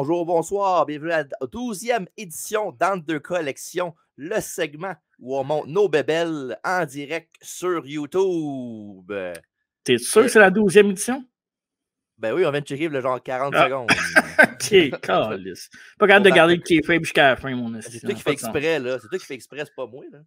Bonjour, bonsoir, bienvenue à la 12e édition d'Entre deux collections, le segment où on monte nos bébelles en direct sur YouTube. T'es sûr que c'est la 12e édition? Ben oui, on vient de checker le genre 40 secondes. Ok, calice. Pas capable de garder le kayfabe jusqu'à la fin, mon esti. C'est toi qui fais exprès, là. C'est toi qui fais exprès, c'est pas moi, là.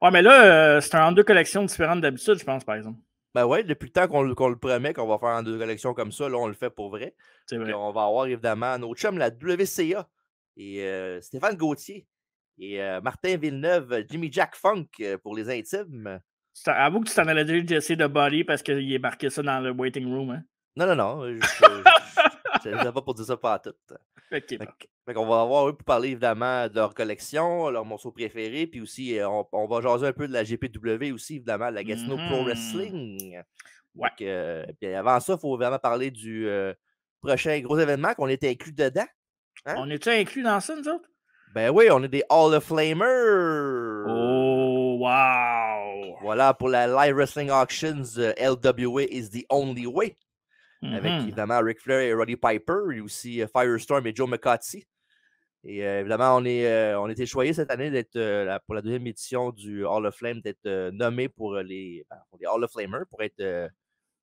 Ouais, mais là, c'est un entre deux collections différentes d'habitude, je pense, par exemple. Ben ouais, depuis le temps qu'on le promet qu'on va faire en deux collections comme ça, là, on le fait pour vrai. C'est vrai. Puis on va avoir évidemment nos chums, la WCA, et Stéphane Gauthier, et Martin Villeneuve, Jimmy Jack Funk pour les intimes. Avoue que tu t'en allais dire Jesse de Body parce qu'il est marqué ça dans le waiting room, hein? Non, je ne sais pas pour dire ça pas tout. Ok, Fait qu'on va avoir eux pour parler évidemment de leur collection, leurs morceaux préférés, puis aussi on va jaser un peu de la GPW aussi, évidemment, de la Gatineau Pro Wrestling. Ouais. Puis avant ça, il faut vraiment parler du prochain gros événement qu'on était inclus dedans. Hein? On est-tu inclus dans ça, nous autres? Ben oui, on est des Hall of Flamers! Oh, wow! Voilà, pour la Live Wrestling Auctions, LWA is the only way. Avec évidemment Ric Flair et Roddy Piper, et aussi Firestorm et Joe McCarthy. Et évidemment, on a été choyés cette année d'être pour la deuxième édition du Hall of Flame, d'être nommé pour les Hall of Flamers, pour être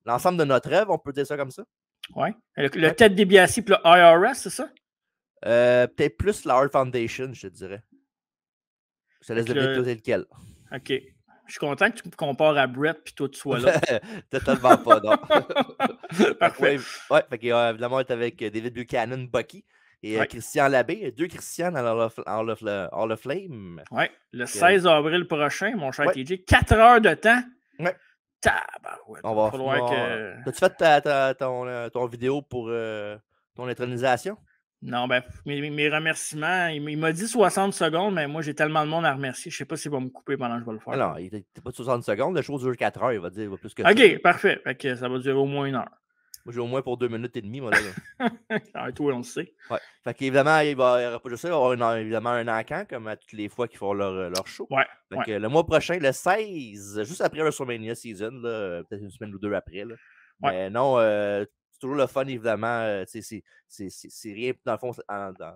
l'ensemble de notre œuvre, on peut dire ça comme ça. Ouais. Le Ted DiBiase et le IRS, c'est ça? Peut-être plus la Hart Foundation, je te dirais. Je te laisse deviner lequel. OK. Je suis content que tu me compares à Brett puis toi tu sois là. Totalement pas, non. Parfait. Ouais, fait évidemment, on est avec David Buchanan, Bucky et Christian Labbé. Deux Christian dans Hall of Flame. Ouais, le 16 avril prochain, mon cher TJ. 4 heures de temps. Ouais. Tabarouette. On va falloir que... T'as-tu fait ton vidéo pour ton intronisation? Non, ben, mes remerciements, il m'a dit 60 secondes, mais moi, j'ai tellement de monde à remercier. Je sais pas s'il va me couper pendant que je vais le faire. Non, il n'était pas de 60 secondes. Le show dure 4 heures. Il va dire il va plus que ça. OK, parfait. Fait que ça va durer au moins 1 heure. Moi, j'ai au moins pour 2 minutes et demie, moi, là. Toi, on le sait. Ouais. Fait qu'évidemment, il y aura pas juste ça. Il va y avoir évidemment un encan, comme à toutes les fois qu'ils font leur show. Ouais. Fait que le mois prochain, le 16, juste après WrestleMania Season, peut-être une semaine ou deux après. Là. Mais non, c'est toujours le fun, évidemment. C'est rien, dans le fond,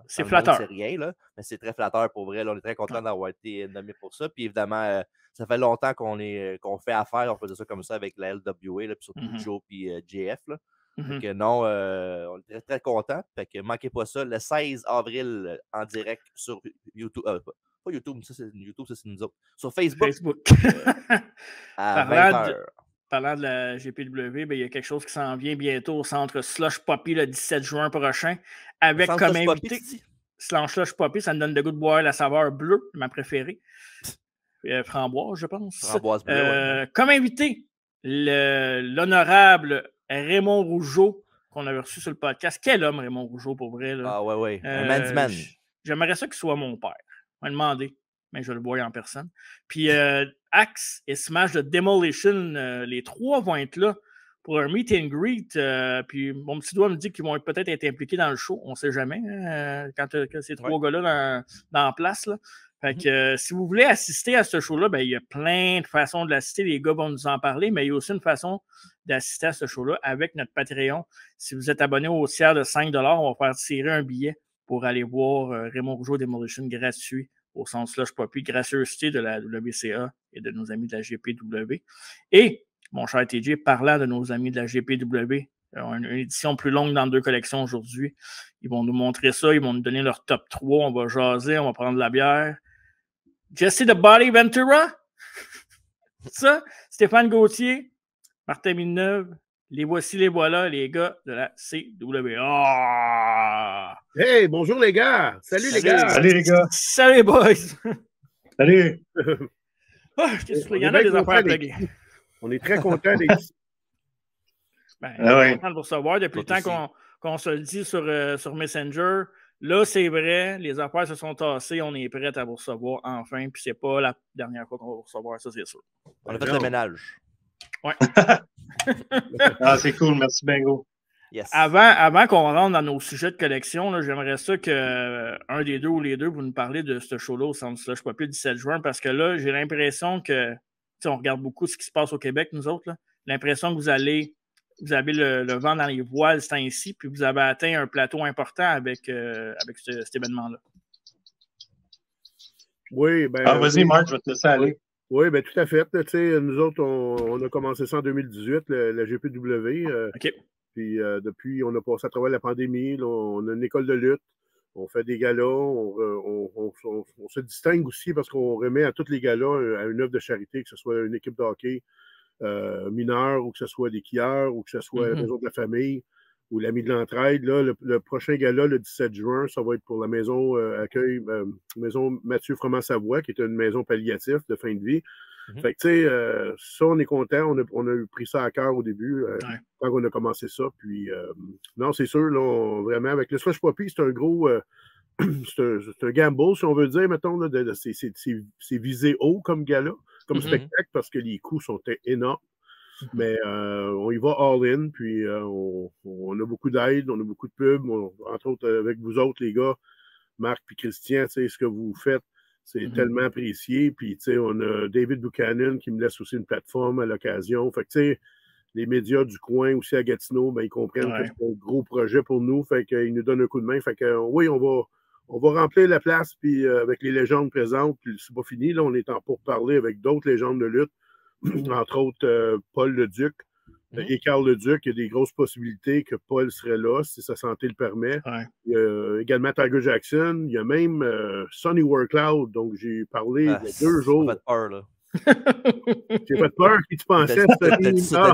c'est flatteur. C'est rien, là, mais c'est très flatteur pour vrai. Là, on est très content d'avoir été nommé pour ça. Puis évidemment, ça fait longtemps qu'on fait affaire, on faisait ça comme ça avec la LWA, là, puis surtout Joe et JF. Là. Fait que non, on est très, très contents. Fait que manquez pas ça, le 16 avril en direct sur YouTube. Pas YouTube, ça c'est nous autres. Sur Facebook. À 20h. Parlant de la GPW, ben, il y a quelque chose qui s'en vient bientôt au centre Slush Poppy le 17 juin prochain. Avec comme invité. Slush Poppy, ça me donne le goût de boire la saveur bleue, ma préférée. Framboise, je pense. Framboise bleue. Comme invité, l'honorable Raymond Rougeau, qu'on avait reçu sur le podcast. Quel homme, Raymond Rougeau, pour vrai. Là. Ah ouais. Un man's man. J'aimerais ça qu'il soit mon père. On va demander, mais je le vois en personne. Puis Axe et Smash de Demolition, les trois vont être là pour un meet and greet. Puis mon petit doigt me dit qu'ils vont peut-être être impliqués dans le show. On ne sait jamais quand ces trois gars-là dans la place. Là. Fait que si vous voulez assister à ce show-là, ben, il y a plein de façons de l'assister. Les gars vont nous en parler, mais il y a aussi une façon d'assister à ce show-là avec notre Patreon. Si vous êtes abonné au tiers de 5 $, on va faire tirer un billet pour aller voir Raymond Rougeau Demolition gratuit au centre Slush Poppy, gracieuseté de la WCA et de nos amis de la GPW. Et, mon cher TJ, parlant de nos amis de la GPW, une édition plus longue dans 2 collections aujourd'hui. Ils vont nous montrer ça, ils vont nous donner leur top 3, on va jaser, on va prendre de la bière. Jesse the Body Ventura, ça, Stéphane Gauthier, Martin Villeneuve, les voici, les voilà, les gars de la CWA. Hey, bonjour les gars! Salut les gars! Salut les gars! Salut boys! Salut! Il y en a des affaires à plugger. On est très contents d'être ici. Ben, on est content de vous recevoir depuis le temps qu'on se le dit sur Messenger. Là, c'est vrai, les affaires se sont tassées, on est prêts à vous recevoir enfin, puis c'est pas la dernière fois qu'on va vous recevoir, ça c'est sûr. On a fait le ménage. Ouais. C'est cool, merci Bingo. Yes. Avant qu'on rentre dans nos sujets de collection, là, j'aimerais ça qu'un des deux ou les deux vous nous parlez de ce show-là au Centre Slush Poppy le 17 juin, parce que là, j'ai l'impression que, on regarde beaucoup ce qui se passe au Québec, nous autres, là, l'impression que vous allez vous avez le vent dans les voiles ce temps-ci, puis vous avez atteint un plateau important avec cet événement-là. Oui, ben. Vas-y, Marc, je vais te laisser aller. Oui, bien, tout à fait. Nous autres, on a commencé ça en 2018, la GPW. OK. Puis depuis, on a passé à travers la pandémie. Là, on a une école de lutte. On fait des galas. On se distingue aussi parce qu'on remet à tous les galas à une œuvre de charité, que ce soit une équipe de hockey mineure ou que ce soit des quilleurs ou que ce soit la Maison de la famille ou l'Ami de l'entraide. Là, le prochain gala, le 17 juin, ça va être pour la maison accueil, maison Mathieu Froment-Savoie, qui est une maison palliative de fin de vie. Fait que, tu sais, ça, on est content. On a pris ça à cœur au début, quand on a commencé ça. Puis, non, c'est sûr, là, vraiment, avec le Slush Poppy, c'est un gros... c'est un gamble, si on veut dire, mettons, là, c'est visé haut comme gala, comme spectacle, parce que les coûts sont énormes. Mais on y va all-in, puis on a beaucoup d'aide, on a beaucoup de pubs, entre autres avec vous autres, les gars, Marc et Christian, tu sais, ce que vous faites, c'est tellement apprécié. Puis, tu sais, on a David Buchanan qui me laisse aussi une plateforme à l'occasion. Fait que, tu sais, les médias du coin aussi à Gatineau, ben, ils comprennent que c'est un gros projet pour nous. Fait qu'ils nous donnent un coup de main. Fait que, oui, on va remplir la place, puis avec les légendes présentes, puis c'est pas fini. Là, on est en pourparlers avec d'autres légendes de lutte. Entre autres, Paul Leduc et Carl Leduc. Il y a des grosses possibilités que Paul serait là, si sa santé le permet. Il y a également Tiger Jackson. Il y a même Sonny Warcloud. Donc, j'ai parlé il y a 2 jours. Ça fait peur, là. J'ai fait peur. Qui tu pensais?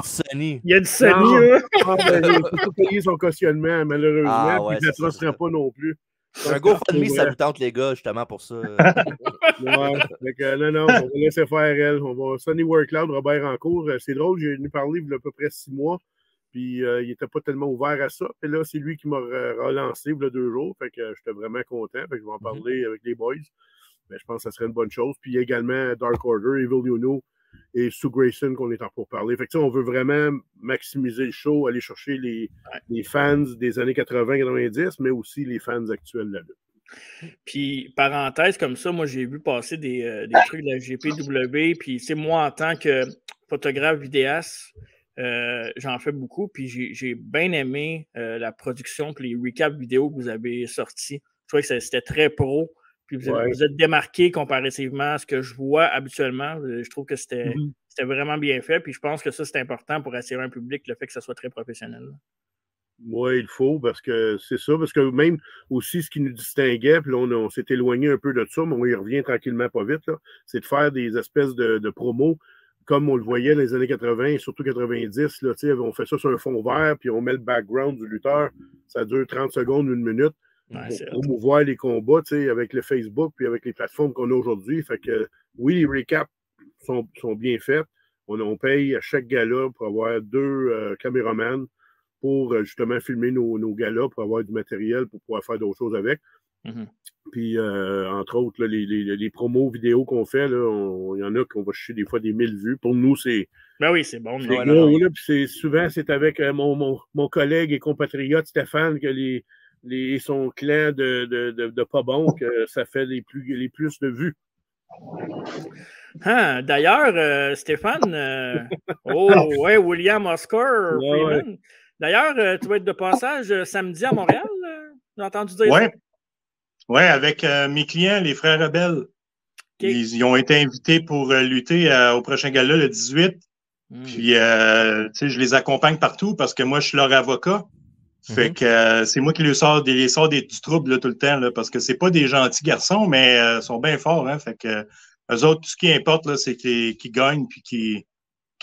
Sonny. Il y a du Sonny, là. Il faut payer son cautionnement, malheureusement. Puis, ça ne sera pas non plus. Un GoFundMe, ça vous tente, les gars, justement, pour ça. Non, on va laisser faire elle. On va Sonny Workloud, Robert Rancourt. C'est drôle, j'ai venu parler il y a à peu près 6 mois, puis il n'était pas tellement ouvert à ça. Et là, c'est lui qui m'a relancé il y a 2 jours. Fait que j'étais vraiment content. Fait que je vais en parler avec les boys. Mais je pense que ça serait une bonne chose. Puis il y a également Dark Order, Evil Uno et Sue Grayson qu'on est en pour parler. Fait que on veut vraiment maximiser le show, aller chercher les fans des années 80-90, mais aussi les fans actuels de la lutte. Puis, parenthèse comme ça, moi, j'ai vu passer des trucs de la GPW. Puis, c'est moi, en tant que photographe vidéaste, j'en fais beaucoup. Puis, j'ai bien aimé la production et les recaps vidéo que vous avez sortis. Je trouvais que c'était très pro. Puis vous êtes démarqué comparativement à ce que je vois habituellement. Je trouve que c'était vraiment bien fait. Puis je pense que ça, c'est important pour attirer un public, le fait que ça soit très professionnel. Oui, il faut, parce que c'est ça. Parce que même aussi, ce qui nous distinguait, puis là, on s'est éloigné un peu de ça, mais on y revient tranquillement pas vite, c'est de faire des espèces de promos comme on le voyait dans les années 80 et surtout 90. Là, on fait ça sur un fond vert, puis on met le background du lutteur. Ça dure 30 secondes, 1 minute. Pour promouvoir les combats, avec le Facebook puis avec les plateformes qu'on a aujourd'hui. Fait que oui, les recaps sont bien faits. On paye à chaque gala pour avoir 2 caméramans pour justement filmer nos galas, pour avoir du matériel, pour pouvoir faire d'autres choses avec. Puis, entre autres, là, les promos vidéo qu'on fait, il y en a qu'on va chercher des fois des 1000 vues. Pour nous, c'est... Ben oui, c'est bon. Souvent, c'est avec mon collègue et compatriote Stéphane que son clan de pas bon, que ça fait les plus de vues. D'ailleurs, Stéphane, William Oscar Freeman. Ouais. D'ailleurs, tu vas être de passage samedi à Montréal, j'ai entendu dire ça. Oui, avec mes clients, les Frères Rebelles. Okay. Ils ont été invités pour lutter au prochain gala le 18. Puis, je les accompagne partout parce que moi, je suis leur avocat. Fait que c'est moi qui les sors du trouble là, tout le temps, là, parce que c'est pas des gentils garçons, mais ils sont bien forts. Hein, fait que eux autres, tout ce qui importe, là, c'est qu'ils gagnent puis qu'ils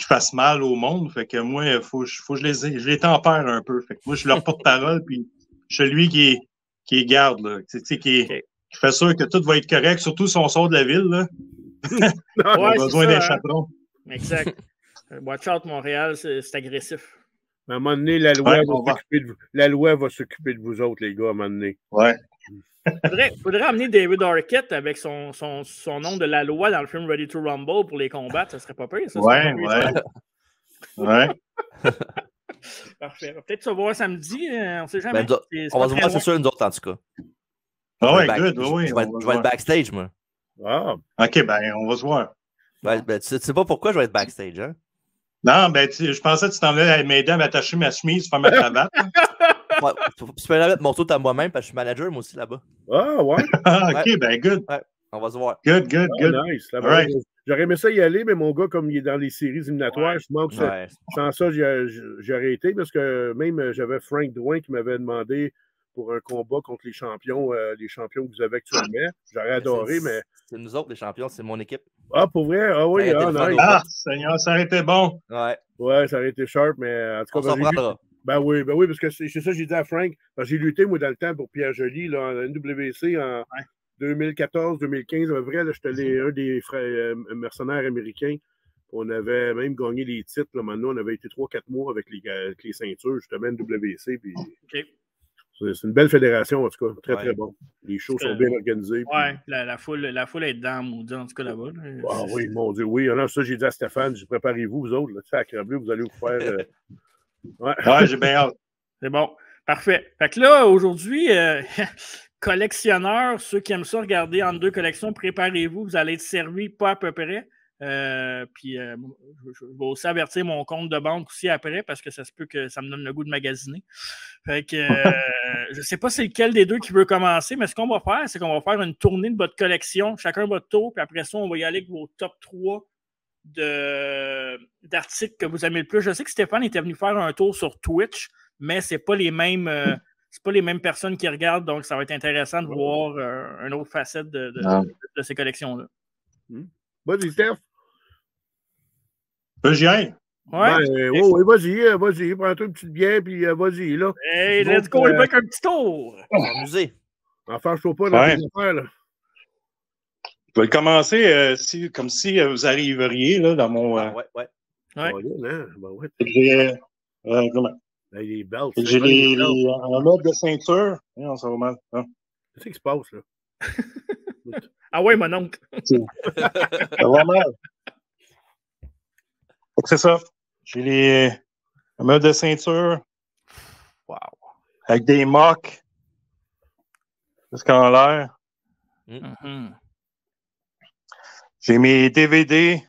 fassent mal au monde. Fait que moi, il faut que je les tempère un peu. Fait que moi, je suis leur porte-parole, puis je suis celui qui les garde, là, qui fait sûr que tout va être correct, surtout si on sort de la ville. Là. On a besoin d'un chaperon. Exact. Watch out, Montréal, c'est agressif. À un moment donné, la loi va s'occuper de vous autres, les gars, à un moment donné. Ouais. Faudrait amener David Arquette avec son nom de la loi dans le film Ready to Rumble pour les combattre. Ça serait pas pire, ça. Ouais. Parfait. Peut-être se voir samedi. On ne sait jamais. On va se voir, c'est sûr, nous autres, en tout cas. Ah ouais, good. Oui, je vais être backstage, moi. Ah. OK, ben, on va se voir. Ouais, ben, tu sais pas pourquoi je vais être backstage, hein? Non, ben, je pensais que tu t'en venais m'aider à m'attacher ma chemise, faire ma cravate. Ouais, tu peux mettre mon tour à moi-même parce que je suis manager, moi aussi, là-bas. Ah, ouais. OK, ben, good. Ouais, on va se voir. Good. Nice. Right. J'aurais aimé ça y aller, mais mon gars, comme il est dans les séries éliminatoires, je manque ça. Sans ça, j'ai arrêté parce que même j'avais Frank Drouin qui m'avait demandé pour un combat contre les champions que vous avez actuellement. J'aurais adoré, mais. C'est nous autres, les champions, c'est mon équipe. Ah, pour vrai? Ah oui, nice. Ah, Seigneur, ça aurait été bon. Ouais, ça aurait été sharp, mais en tout cas, ben oui, parce que c'est ça que j'ai dit à Frank. J'ai lutté, moi, dans le temps pour Pierre Joly, là, en NWC, en 2014-2015, à peu près, j'étais un des frères mercenaires américains. On avait même gagné les titres. Là, maintenant, on avait été 3-4 mois avec les ceintures, justement, NWC. Puis c'est une belle fédération, en tout cas. Très, très bon. Les shows sont bien organisés. Oui, la foule est dedans, maudit, en tout cas, là-bas. Ah oui, mon Dieu, oui. Alors, ça, j'ai dit à Stéphane, préparez-vous, vous autres, là, à Crabbleu, vous allez vous faire... Ouais, j'ai bien hâte. C'est bon. Parfait. Fait que là, aujourd'hui, collectionneurs, ceux qui aiment ça regarder entre deux collections, préparez-vous, vous allez être servis pas à peu près. Puis je vais aussi avertir mon compte de banque aussi après parce que ça se peut que ça me donne le goût de magasiner. Fait que je ne sais pas c'est lequel des deux qui veut commencer, mais ce qu'on va faire, c'est qu'on va faire une tournée de votre collection, chacun votre tour, puis après ça, on va y aller avec vos top 3 d'articles que vous aimez le plus. Je sais que Stéphane était venu faire un tour sur Twitch, mais c'est pas les mêmes personnes qui regardent, donc ça va être intéressant de voir une autre facette de ces collections-là. Vas-y, Steph. J'y aille. Ouais. Vas-y, prends-toi une petite bière, puis vas-y, là. Hey, let's go, avec un petit tour. Amusé. Enfin, je ne pas dans tes affaires, là. Je vais commencer comme si vous arriveriez là, dans mon. Ouais. J'ai les belts. J'ai un mode de ceinture. Non, ça va mal. Qu'est-ce qui se passe, là? Ah ouais, mon oncle. Ça va mal. C'est ça. J'ai un mode de ceinture. Wow. Avec des mocks. Jusqu'en l'air. Mm-hmm. J'ai mes DVD.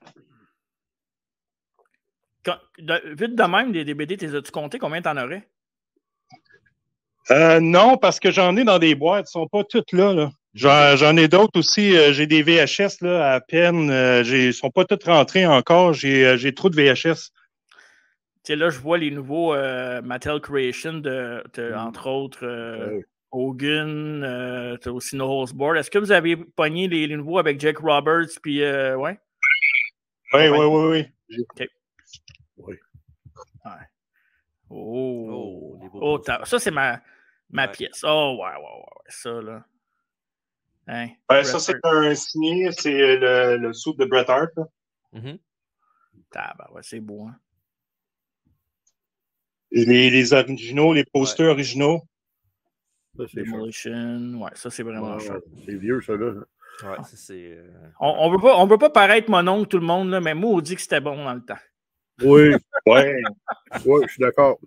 Vite de même, les DVD, as-tu compté combien t'en aurais? Non, parce que j'en ai dans des boîtes. Ils ne sont pas toutes là. J'en ai d'autres aussi. J'ai des VHS là, à peine. Ils ne sont pas toutes rentrés encore. J'ai trop de VHS. Là, je vois les nouveaux Mattel Creation, entre autres Hogan, tu as aussi No Holds Barred. Est-ce que vous avez pogné les nouveaux avec Jake Roberts? Puis, ouais? Oui. OK. Oui. Ouais. Oh, ça, c'est ma pièce. Oh, ouais. Ça, là. Hein? Ça, c'est un signé. C'est le soupe de Bret Hart. Ouais, c'est beau, hein? Les originaux, les posters originaux. Ça, c'est Demolition. Ouais, ça, c'est vraiment cher. C'est vieux, ça, là. Ouais, c'est... On veut pas paraître mon oncle, tout le monde, là, mais moi, on dit que c'était bon dans le temps. Oui. Ouais, je suis d'accord.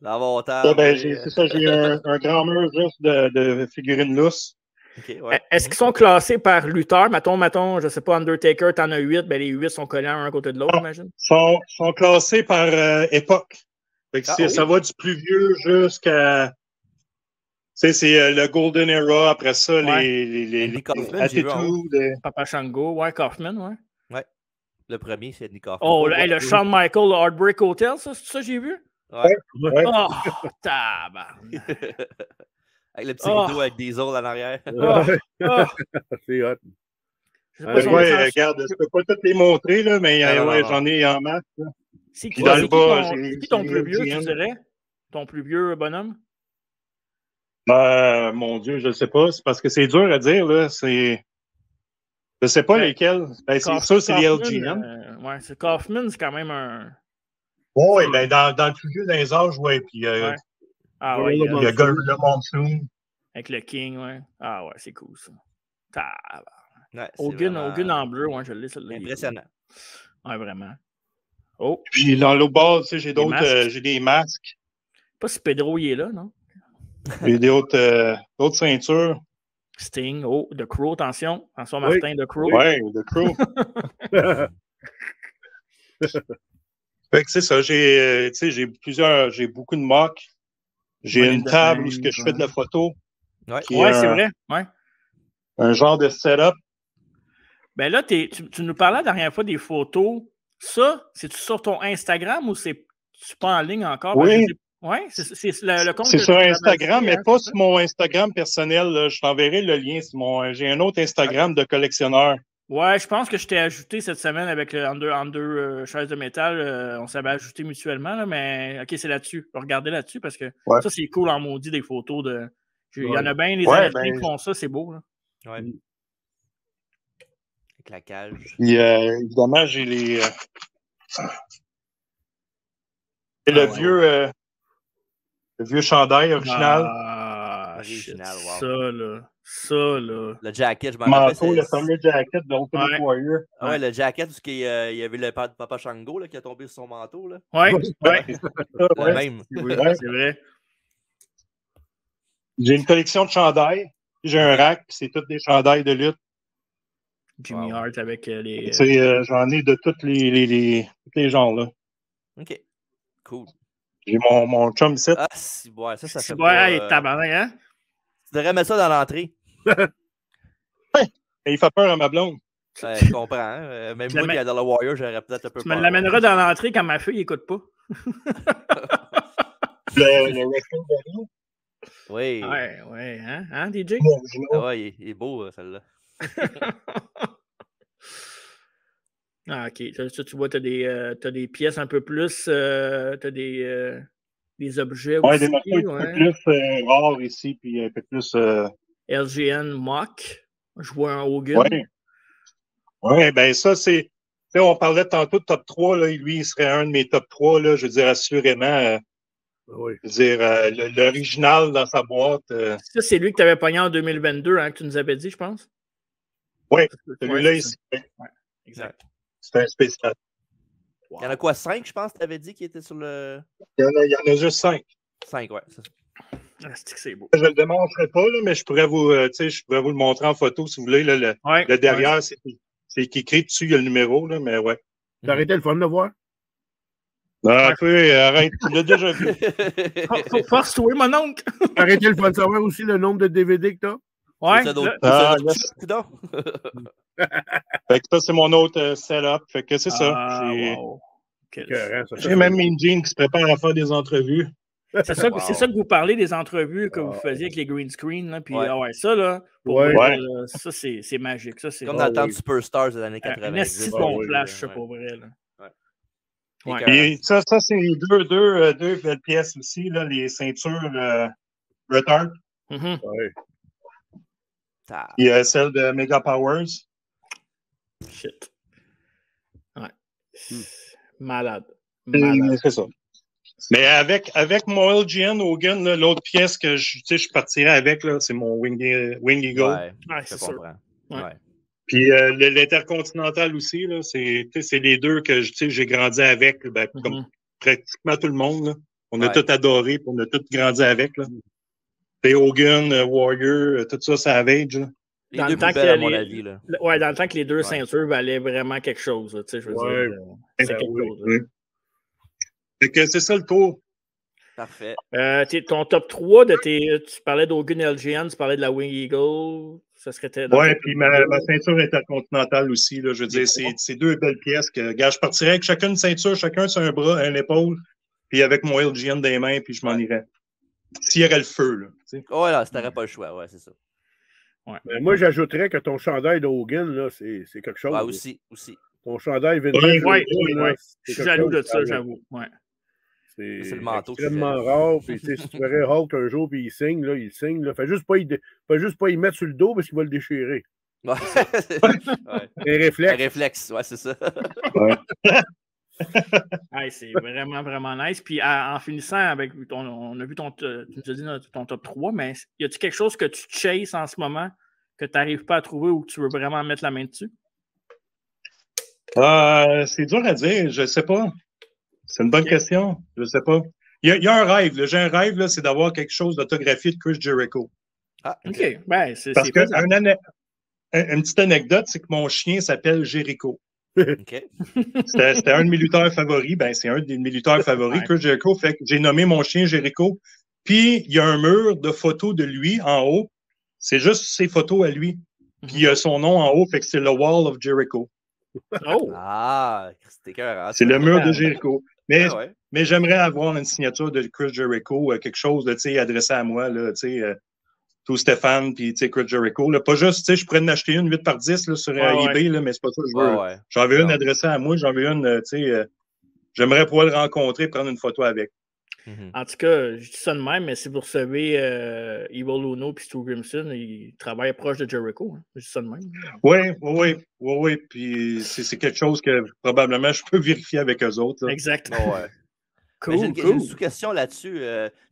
L'avantage. C'est ça, j'ai un grand mur juste de figurines lousses. Okay, ouais. Est-ce qu'ils sont classés par lutteur? Mettons, je sais pas, Undertaker, t'en as 8, ben les 8 sont collés un à côté de l'autre, j'imagine? Sont classés par époque. Ça va du plus vieux jusqu'à... c'est le Golden Era, après ça, les Kaufman, Papa Shango, ouais, Kaufman, ouais. Le premier, c'est Nick Kaufman. Oh, le Shawn Michael, le Heartbreak Hotel, c'est ça j'ai vu? Ouais. Oh, tabarnak. Avec le petit rideau avec des os en arrière. C'est hot. Regarde, je peux pas toutes les montrer, là, mais j'en ai en masse. C'est qui ton plus vieux, tu dirais? Ton plus vieux bonhomme? Mon Dieu, je ne sais pas. C'est parce que c'est dur à dire, là. Je ne sais pas lesquels. C'est les LGN. Ouais, c'est Kaufman, c'est quand même un... Oui, dans le plus vieux des âges, oui. Puis, il y a Gorilla Monsoon. Avec le King, ouais. Ah ouais, c'est cool, ça. Ouais, Hogan en bleu, ouais, je l'ai, ça. Impressionnant. Ouais, vraiment. Oh. Puis dans l'autre bas, j'ai des masques. Pas si Pedro il est là, non? J'ai d'autres ceintures. Sting, The Crow, attention. Attention, Martin, The Crow. Oui, The Crow. que c'est ça. J'ai beaucoup de mocks. J'ai une table où je fais de la photo. Ouais, c'est vrai. Ouais. Un genre de setup. Ben là, tu nous parlais la dernière fois des photos. Ça, c'est-tu sur ton Instagram ou c'est pas en ligne encore? Oui. Oui, c'est le compte. C'est sur Instagram, mais pas sur mon Instagram personnel. Là. Je t'enverrai le lien. J'ai un autre Instagram de collectionneur. Ouais, je pense que je t'ai ajouté cette semaine avec le Under Chaises de métal. On s'avait ajouté mutuellement, là, mais OK, c'est là-dessus. Regardez là-dessus parce que ça, c'est cool en maudit des photos de. Il y en a bien, les Américains qui font ça, c'est beau. Là. Ouais. Avec la cage. Puis, évidemment, j'ai les. Le vieux chandail original. Original, wow. Ça, là. Le jacket, je m'en rappelle. Le fameux jacket de Ultimate Warrior. Ah ouais, le jacket, parce qu'il y avait le père de Papa Shango là, qui a tombé sur son manteau. Là. Ouais. Le même. C'est vrai. J'ai une collection de chandails. J'ai un rack, c'est tous des chandails de lutte. Jimmy Hart avec les. J'en ai de tous les genres, là. OK. Cool. J'ai mon chum ici. Ah, si, ouais, ça fait pas... tabarnak, hein? Tu devrais mettre ça dans l'entrée. Il fait peur à ma blonde. Je comprends. Hein? Même moi qui adore le Warrior, j'aurais peut-être un peu peur. Tu me l'amèneras dans l'entrée quand ma fille n'écoute pas. le Wrestling Daddy. Oui. Ouais, hein, DJ? Ah ouais, il est beau, celle-là. Ah, OK. Ça, tu vois, t'as des pièces un peu plus. T'as des objets aussi. Des morceaux un peu plus rares ici, puis un peu plus. LGN Mock. Je vois un Hogan. Oui, ben ça, c'est. On parlait tantôt de top 3, là, lui, il serait un de mes top 3, là, je veux dire, assurément. Je veux dire, l'original dans sa boîte. Ça, c'est lui que tu avais pogné en 2022, hein, que tu nous avais dit, je pense. Oui, celui-là ici. Ouais, exact. C'est un spécial. Wow. Il y en a quoi, 5, je pense, tu avais dit, qui étaient sur le. Il y en a juste 5. 5, ouais. C'est beau. Je ne le démontrerai pas, là, mais je pourrais vous le montrer en photo si vous voulez. Là, le derrière, c'est écrit dessus, il y a le numéro, là, mais ouais. T'as arrêté le fun de voir? Un peu, arrête, tu l'as déjà vu. Force-toi, mon oncle! Arrêtez le fun de savoir aussi le nombre de DVD que t'as? Ouais. Fait que ça, c'est mon autre setup. Fait que c'est ça. Wow. J'ai même une jean qui se prépare à faire des entrevues. C'est ça que vous parlez des entrevues que vous faisiez avec les green screen. Là, puis, ça, là, pour moi, ça, c'est magique. Ça, comme dans le temps de Superstars des années 80. C'est bon flash, ça, pour vrai. Là. Et ça c'est deux belles pièces aussi, là, les ceintures Retard. Il y a celle de Mega Powers. Shit. Ouais. Malade. C'est ça. Mais avec mon LGN Hogan, l'autre pièce que je partirais avec, c'est mon Wing Eagle. Ouais, c'est sûr. Ouais. Puis l'Intercontinental aussi, là, c'est les deux que j'ai grandi avec, comme pratiquement tout le monde. Là. On a tout adoré, puis on a tout grandi avec. Là. Hogan, Warrior, tout ça, Savage. Là. Les deux plus belles, à mon avis. Là. Ouais, dans le temps que les deux ceintures valaient vraiment quelque chose. Là, je veux dire, c'est quelque chose. Fait que c'est ça le tour. Parfait. Ton top 3, tu parlais d'Hogan LGN, tu parlais de la Wing Eagle. Ça serait. Oui, puis ma ceinture intercontinentale aussi. Là, je veux dire, c'est deux belles pièces. Je partirais avec chacun une ceinture, chacun sur un bras, une épaule, puis avec mon LGN des mains, puis je m'en irais. S'il y aurait le feu. Là, là, si t'aurais pas le choix, c'est ça. Ouais. Moi, j'ajouterais que ton chandail de Hogan, là, c'est quelque chose. Ouais, aussi. Ton chandail vintage. Je suis jaloux de ça, j'avoue. Ouais. C'est le manteau extrêmement rare. Puis, si tu verrais Hulk un jour, puis il signe. Là. Fait juste pas y mettre sur le dos parce qu'il va le déchirer. Ouais. Un réflexe. Un réflexe, ouais, c'est ça. C'est vraiment, vraiment nice. Puis en finissant avec on a vu tu nous as dit ton top 3, mais y a-t-il quelque chose que tu chases en ce moment que tu n'arrives pas à trouver ou que tu veux vraiment mettre la main dessus? C'est dur à dire, je sais pas. C'est une bonne question, je sais pas. Il y a un rêve, j'ai un rêve, c'est d'avoir quelque chose d'autographié de Chris Jericho. Ah, OK. Parce que une petite anecdote, c'est que mon chien s'appelle Jericho. Okay. C'était un de mes lutteurs favoris. Ben, c'est un de mes lutteurs favoris, Chris Jericho. Fait que j'ai nommé mon chien Jericho. Puis, il y a un mur de photos de lui en haut. C'est juste ses photos à lui. Puis, il y a son nom en haut. Fait que c'est le Wall of Jericho. Oh! Ah, c'était cœur. C'est le mur de Jericho. Mais j'aimerais avoir une signature de Chris Jericho, quelque chose de, adressé à moi, là, tout Stéphane, puis Chris Jericho. Là. Pas juste, je pourrais en acheter une 8x10 là, sur eBay, là, mais c'est pas ça que je veux. J'en veux une adressée à moi, j'en veux une, j'aimerais pouvoir le rencontrer, prendre une photo avec. En tout cas, je dis ça de même, mais si vous recevez Evil Uno et Stu Grimson, ils travaillent proche de Jericho. Hein. Je dis ça de même. Oui. Puis c'est quelque chose que probablement je peux vérifier avec eux autres. Là. Exactement. Ouais. Cool, j'ai une sous-question là-dessus.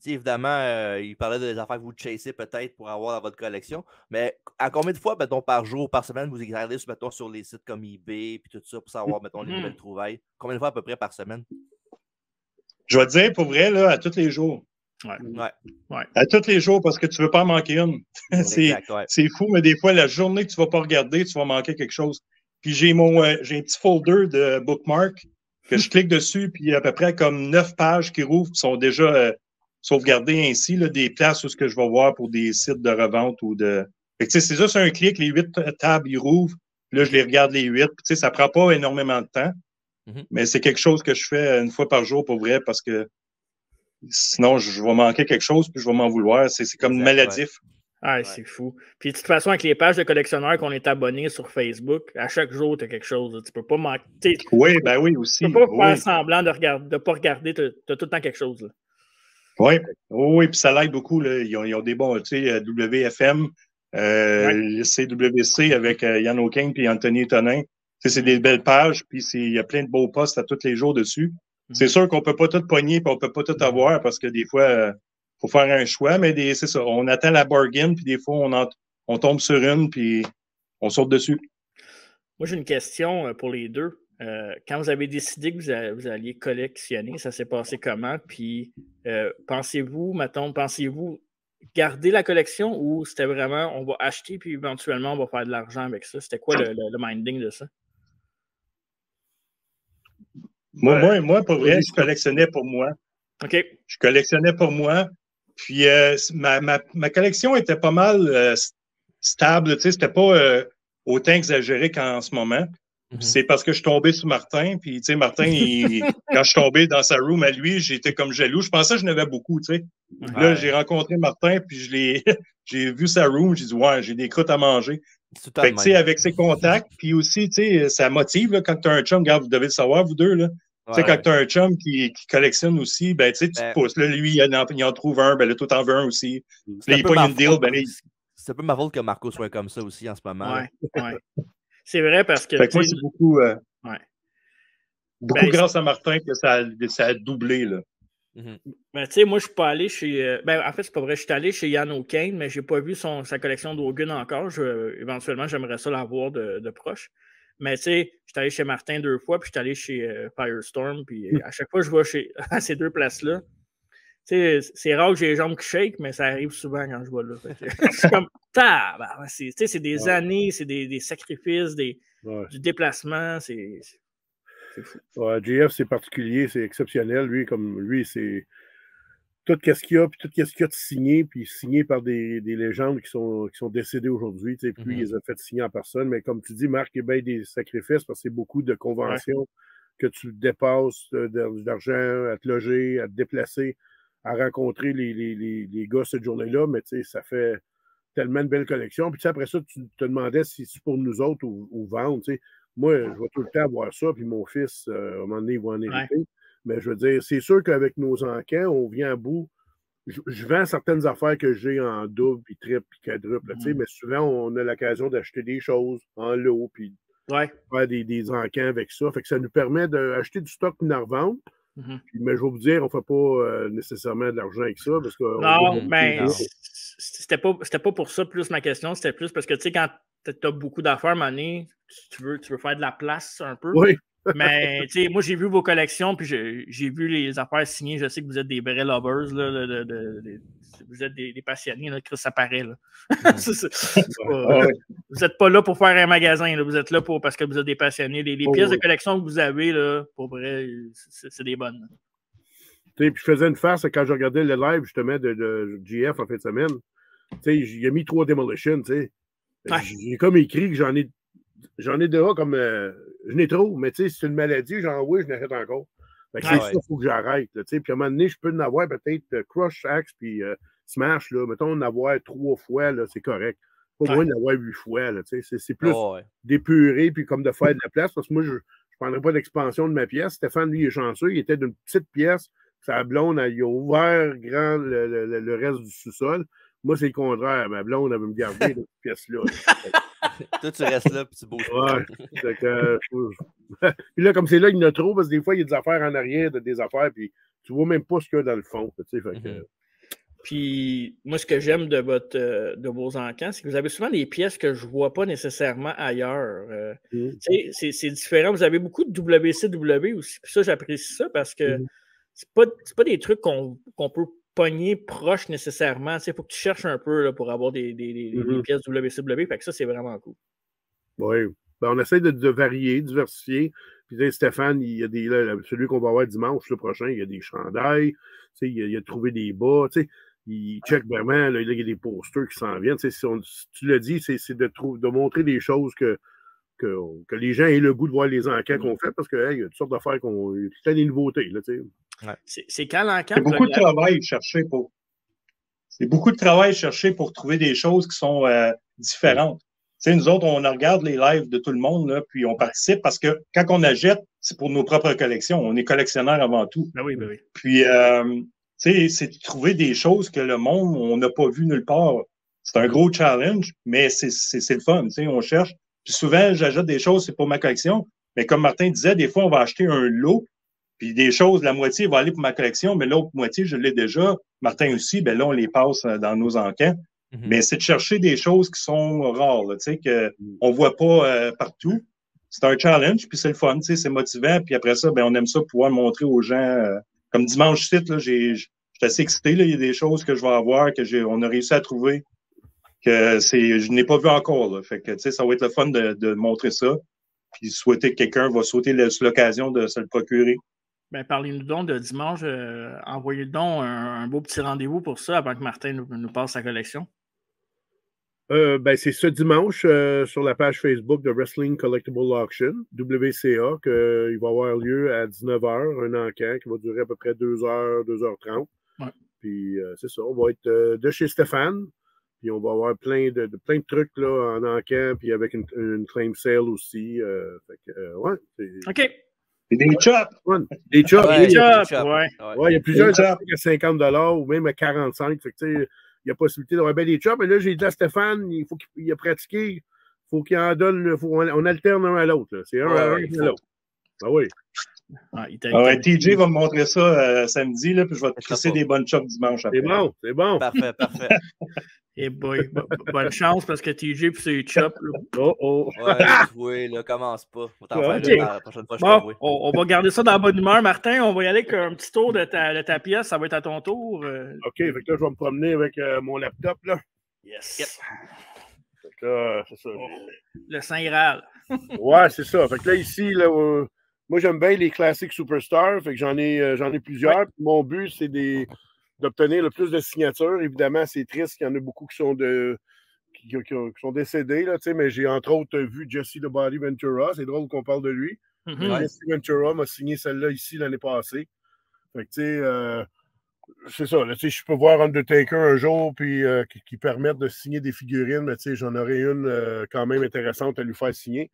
Évidemment, il parlait des affaires que vous chassez peut-être pour avoir dans votre collection. Mais à combien de fois, mettons, par jour, par semaine, vous regardez mettons, sur les sites comme eBay et tout ça pour savoir, mettons, les nouvelles trouvailles? Combien de fois à peu près par semaine? Je vais te dire, pour vrai, là, à tous les jours. Ouais. À tous les jours, parce que tu ne veux pas en manquer une. C'est fou, mais des fois, la journée que tu ne vas pas regarder, tu vas manquer quelque chose. Puis j'ai un petit folder de bookmark que je clique dessus, puis il y a à peu près comme 9 pages qui rouvrent, qui sont déjà sauvegardées ainsi, là, des places où ce que je vais voir pour des sites de revente ou de. Fait que, c'est juste un clic, les 8 tables, ils rouvrent. Là, je les regarde les 8. Puis, ça ne prend pas énormément de temps. Mais c'est quelque chose que je fais une fois par jour pour vrai parce que sinon, je vais manquer quelque chose puis je vais m'en vouloir. C'est comme maladif. C'est fou. Puis de toute façon, avec les pages de collectionneurs qu'on est abonnés sur Facebook, à chaque jour, tu as quelque chose. Tu peux pas manquer. Oui, ben oui, aussi. Tu peux pas faire semblant de ne pas regarder. Tu as tout le temps quelque chose. Là. Oui, puis ça l'aide beaucoup. Là. Ils ont des bons, WFM, CWC avec Yann O'Kane puis Anthony Tonin. C'est des belles pages, puis il y a plein de beaux posts à tous les jours dessus. C'est sûr qu'on ne peut pas tout pogner, puis on ne peut pas tout avoir, parce que des fois, il faut faire un choix, mais c'est ça. On attend la bargain, puis des fois, on tombe sur une, puis on saute dessus. Moi, j'ai une question pour les deux. Quand vous avez décidé que vous alliez collectionner, ça s'est passé comment? Puis pensez-vous garder la collection ou c'était vraiment on va acheter, puis éventuellement, on va faire de l'argent avec ça? C'était quoi le minding de ça? Moi, pour vrai, je collectionnais pour moi. OK. Je collectionnais pour moi. Puis, ma collection était pas mal stable. C'était pas autant exagéré qu'en ce moment. C'est parce que je suis tombé sur Martin. Puis, Martin, quand je suis tombé dans sa room à lui, j'étais comme jaloux. Je pensais que je n'avais beaucoup, Là, j'ai rencontré Martin, puis j'ai vu sa room. J'ai dit, ouais, j'ai des croûtes à manger. Fait que, avec ses contacts, puis aussi, ça motive, là, quand tu as un chum, regarde, vous devez le savoir, vous deux, là. Quand tu as un chum qui collectionne aussi, ben, tu te pousses. Là, lui, il en trouve un, ben là, toi, t'en veux un aussi. Là, il pogne une deal, ben là, c'est un peu ma faute que Marco soit comme ça aussi en ce moment. Ouais. C'est vrai parce que. Fait que moi, c'est beaucoup grâce à Martin que ça a doublé, là. Ben, tu sais, moi, je suis pas allé chez. En fait, c'est pas vrai. Je suis allé chez Yann O'Kane, mais j'ai pas vu sa collection d'Hogan encore. Éventuellement, j'aimerais ça l'avoir de proche. Mais tu sais, je suis allé chez Martin 2 fois, puis je suis allé chez Firestorm. Puis à chaque fois que je vais à ces 2 places-là, tu sais, c'est rare que j'ai les jambes qui shake, mais ça arrive souvent quand je vais là. C'est comme c'est des années, c'est des sacrifices, du déplacement. C'est fou. JF, c'est particulier, c'est exceptionnel. Lui, c'est tout ce qu'il y a, puis tout ce qu'il y a de signé, puis signé par des légendes qui sont décédées aujourd'hui. Puis lui, il les a fait signer en personne. Mais comme tu dis, Marc, il y a bien des sacrifices parce que c'est beaucoup de conventions que tu dépasses d'argent à te loger, à te déplacer, à rencontrer les gars cette journée-là. Mais ça fait tellement de belles collections. Puis après ça, tu te demandais si c'est pour nous autres ou vendre. Moi, je vais tout le temps voir ça, puis mon fils, à un moment donné, il va en hériter. Mais je veux dire, c'est sûr qu'avec nos encans, on vient à bout. Je vends certaines affaires que j'ai en double, puis triple, puis quadruple. Mais souvent, on a l'occasion d'acheter des choses en lot, puis faire des encans avec ça. Fait que ça nous permet d'acheter du stock et d'en revendre. Mais je vais vous dire, on ne fait pas nécessairement de l'argent avec ça. Parce que non, mais c'était pas pour ça plus ma question. C'était plus parce que, tu sais, quand tu as beaucoup d'affaires, à un moment donné, tu veux faire de la place un peu. Oui. Mais, tu sais, moi, j'ai vu vos collections, puis j'ai vu les affaires signées. Je sais que vous êtes des vrais lovers, là, vous êtes des passionnés, là, ça paraît. Là. Vous n'êtes pas là pour faire un magasin, là, vous êtes là parce que vous êtes des passionnés. Les pièces de collection que vous avez, là, pour vrai, c'est des bonnes. Puis je faisais une farce quand je regardais le live justement de GF en fin de semaine. Il a mis 3 Demolition. J'ai comme écrit que j'en ai déjà comme. Je n'ai trop, mais c'est une maladie, oui, je n'arrête encore. C'est ça, il faut que j'arrête. Puis à un moment donné, je peux en avoir peut-être Crush, Axe, puis Smash. Là, mettons, en avoir 3 fois, c'est correct. Pas moins d'en avoir 8 fois. C'est plus d'épurer, puis comme de faire de la place. Parce que moi, je ne prendrais pas d'expansion de ma pièce. Stéphane, lui, il est chanceux. Il était d'une petite pièce. Sa blonde, il a ouvert grand le reste du sous-sol. Moi, c'est le contraire. Ma blonde, elle veut me garder cette pièce-là. Toi, tu restes là, puis tu bouges pas. Puis là, comme c'est là, il y en a trop, parce que des fois, il y a des affaires en arrière, des affaires, puis tu vois même pas ce qu'il y a dans le fond. Puis, moi, ce que j'aime de vos encans, c'est que vous avez souvent des pièces que je ne vois pas nécessairement ailleurs. C'est différent. Vous avez beaucoup de WCW aussi. Puis ça, j'apprécie ça parce que c'est pas des trucs qu'on peut pogner proche nécessairement. Il faut que tu cherches un peu là, pour avoir des pièces WCW. Fait que ça, c'est vraiment cool. Oui. On essaie de varier, diversifier. Puis Stéphane, il y a celui qu'on va avoir dimanche le prochain, il y a des chandails, il a trouvé des bas. Il check vraiment, là, il y a des posters qui s'en viennent. Si tu l'as dit, c'est de montrer des choses que les gens aient le goût de voir les encans qu'on fait, parce qu'il y a toutes sortes d'affaires il y a des nouveautés. Là, c'est quand l'encan? C'est beaucoup de travail chercher pour. C'est beaucoup de travail chercher pour trouver des choses qui sont différentes. Nous autres, on regarde les lives de tout le monde, là, puis on participe parce que quand on achète, c'est pour nos propres collections. On est collectionneurs avant tout. Ben oui. Puis, c'est de trouver des choses que le monde, on n'a pas vu nulle part. C'est un gros challenge, mais c'est le fun. On cherche. Puis souvent, j'achète des choses, c'est pour ma collection. Mais comme Martin disait, des fois, on va acheter un lot, puis des choses, la moitié va aller pour ma collection, mais l'autre moitié, je l'ai déjà. Martin aussi, ben là, on les passe dans nos encans. Mais c'est de chercher des choses qui sont rares, qu'on ne voit pas partout. C'est un challenge, puis c'est le fun, c'est motivant. Puis après ça, ben, on aime ça pouvoir montrer aux gens. Comme dimanche site, je suis assez excité. Il y a des choses que je vais avoir, on a réussi à trouver, que je n'ai pas vu encore. Là. Fait que ça va être le fun de montrer ça. Puis souhaiter que quelqu'un va sauter sur l'occasion de se le procurer. Ben, parlez-nous donc de dimanche. Envoyez donc un beau petit rendez-vous pour ça avant que Martin nous passe sa collection. C'est ce dimanche sur la page Facebook de Wrestling Collectible Auction, WCA, qu'il va avoir lieu à 19h, un encan qui va durer à peu près 2h, 2h30. Ouais. Puis c'est ça, on va être de chez Stéphane, puis on va avoir plein de trucs là, en encan, puis avec une claim sale aussi. OK. Et des chops! Des chops! Ouais, il y a plusieurs chops à 50$ ou même à 45$. Fait que, il y a possibilité d'avoir bien des chops. Mais là, j'ai dit à Stéphane, il faut qu'il a pratiqué. Il faut qu'il en donne. On alterne un à l'autre. C'est un à l'autre. Ah oui. TJ va me montrer ça samedi, là, puis je vais te crisser des bonnes chops dimanche après. C'est bon. Parfait. Et boy, bonne chance parce que TJ puis ses chops. Oui, là, commence pas. On va t'en faire la prochaine fois. On va garder ça dans la bonne humeur, Martin. On va y aller avec un petit tour de ta pièce. Ça va être à ton tour. OK, fait que là, je vais me promener avec mon laptop, là. Yes. Yep. Fait que là, c'est ça. Le Saint Graal. Ouais, c'est ça. Fait que là, ici, là, moi, j'aime bien les classiques Superstars. Fait que j'en ai plusieurs. Ouais. Mon but, c'est d'obtenir le plus de signatures. Évidemment, c'est triste qu'il y en a beaucoup qui sont qui sont décédés, là, mais j'ai entre autres vu Jesse the Body Ventura. C'est drôle qu'on parle de lui. Jesse Ventura m'a signé celle-là ici l'année passée. Fait que, tu sais, c'est ça. Là, je peux voir Undertaker un jour puis qui permettent de signer des figurines, mais j'en aurais une quand même intéressante à lui faire signer.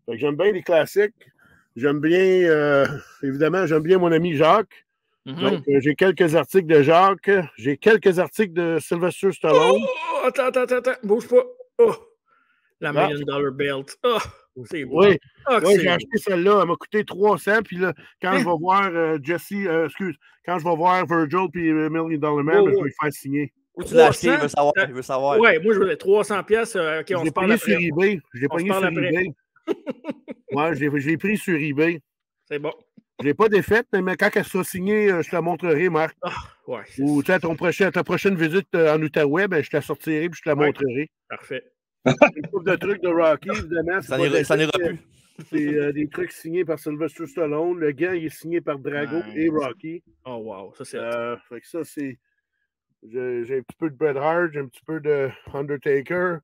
Fait que j'aime bien les classiques. J'aime bien, évidemment, j'aime bien mon ami Jacques. Donc, j'ai quelques articles de Jacques. J'ai quelques articles de Sylvester Stallone. Oh, attends. Bouge pas. Oh, la $1 million belt. Oh, c'est beau. Oui, j'ai acheté celle-là. Elle m'a coûté 300. Puis là, quand je vais voir quand je vais voir Virgil puis $1 Million Man, je vais le faire signer. Où tu l'as acheté? Il veut savoir. Oui, moi, je voulais 300$. OK, on se parle après. Sur eBay. Je l'ai pogné sur eBay. Ouais, je l'ai pris sur eBay. C'est bon. Je l'ai pas défaite, mais quand elle sera signée, je te la montrerai, Marc. Ouais, ou ta prochaine visite en Outaouais, ben, je te la sortirai et je te la montrerai. Parfait. Une couple de trucs de Rocky, évidemment. Ça n'ira plus. C'est des trucs signés par Sylvester Stallone. Le gant, il est signé par Drago et Rocky. Oh, wow. Ça, c'est fait que ça, c'est... J'ai un petit peu de Bret Hart, j'ai un petit peu de Undertaker.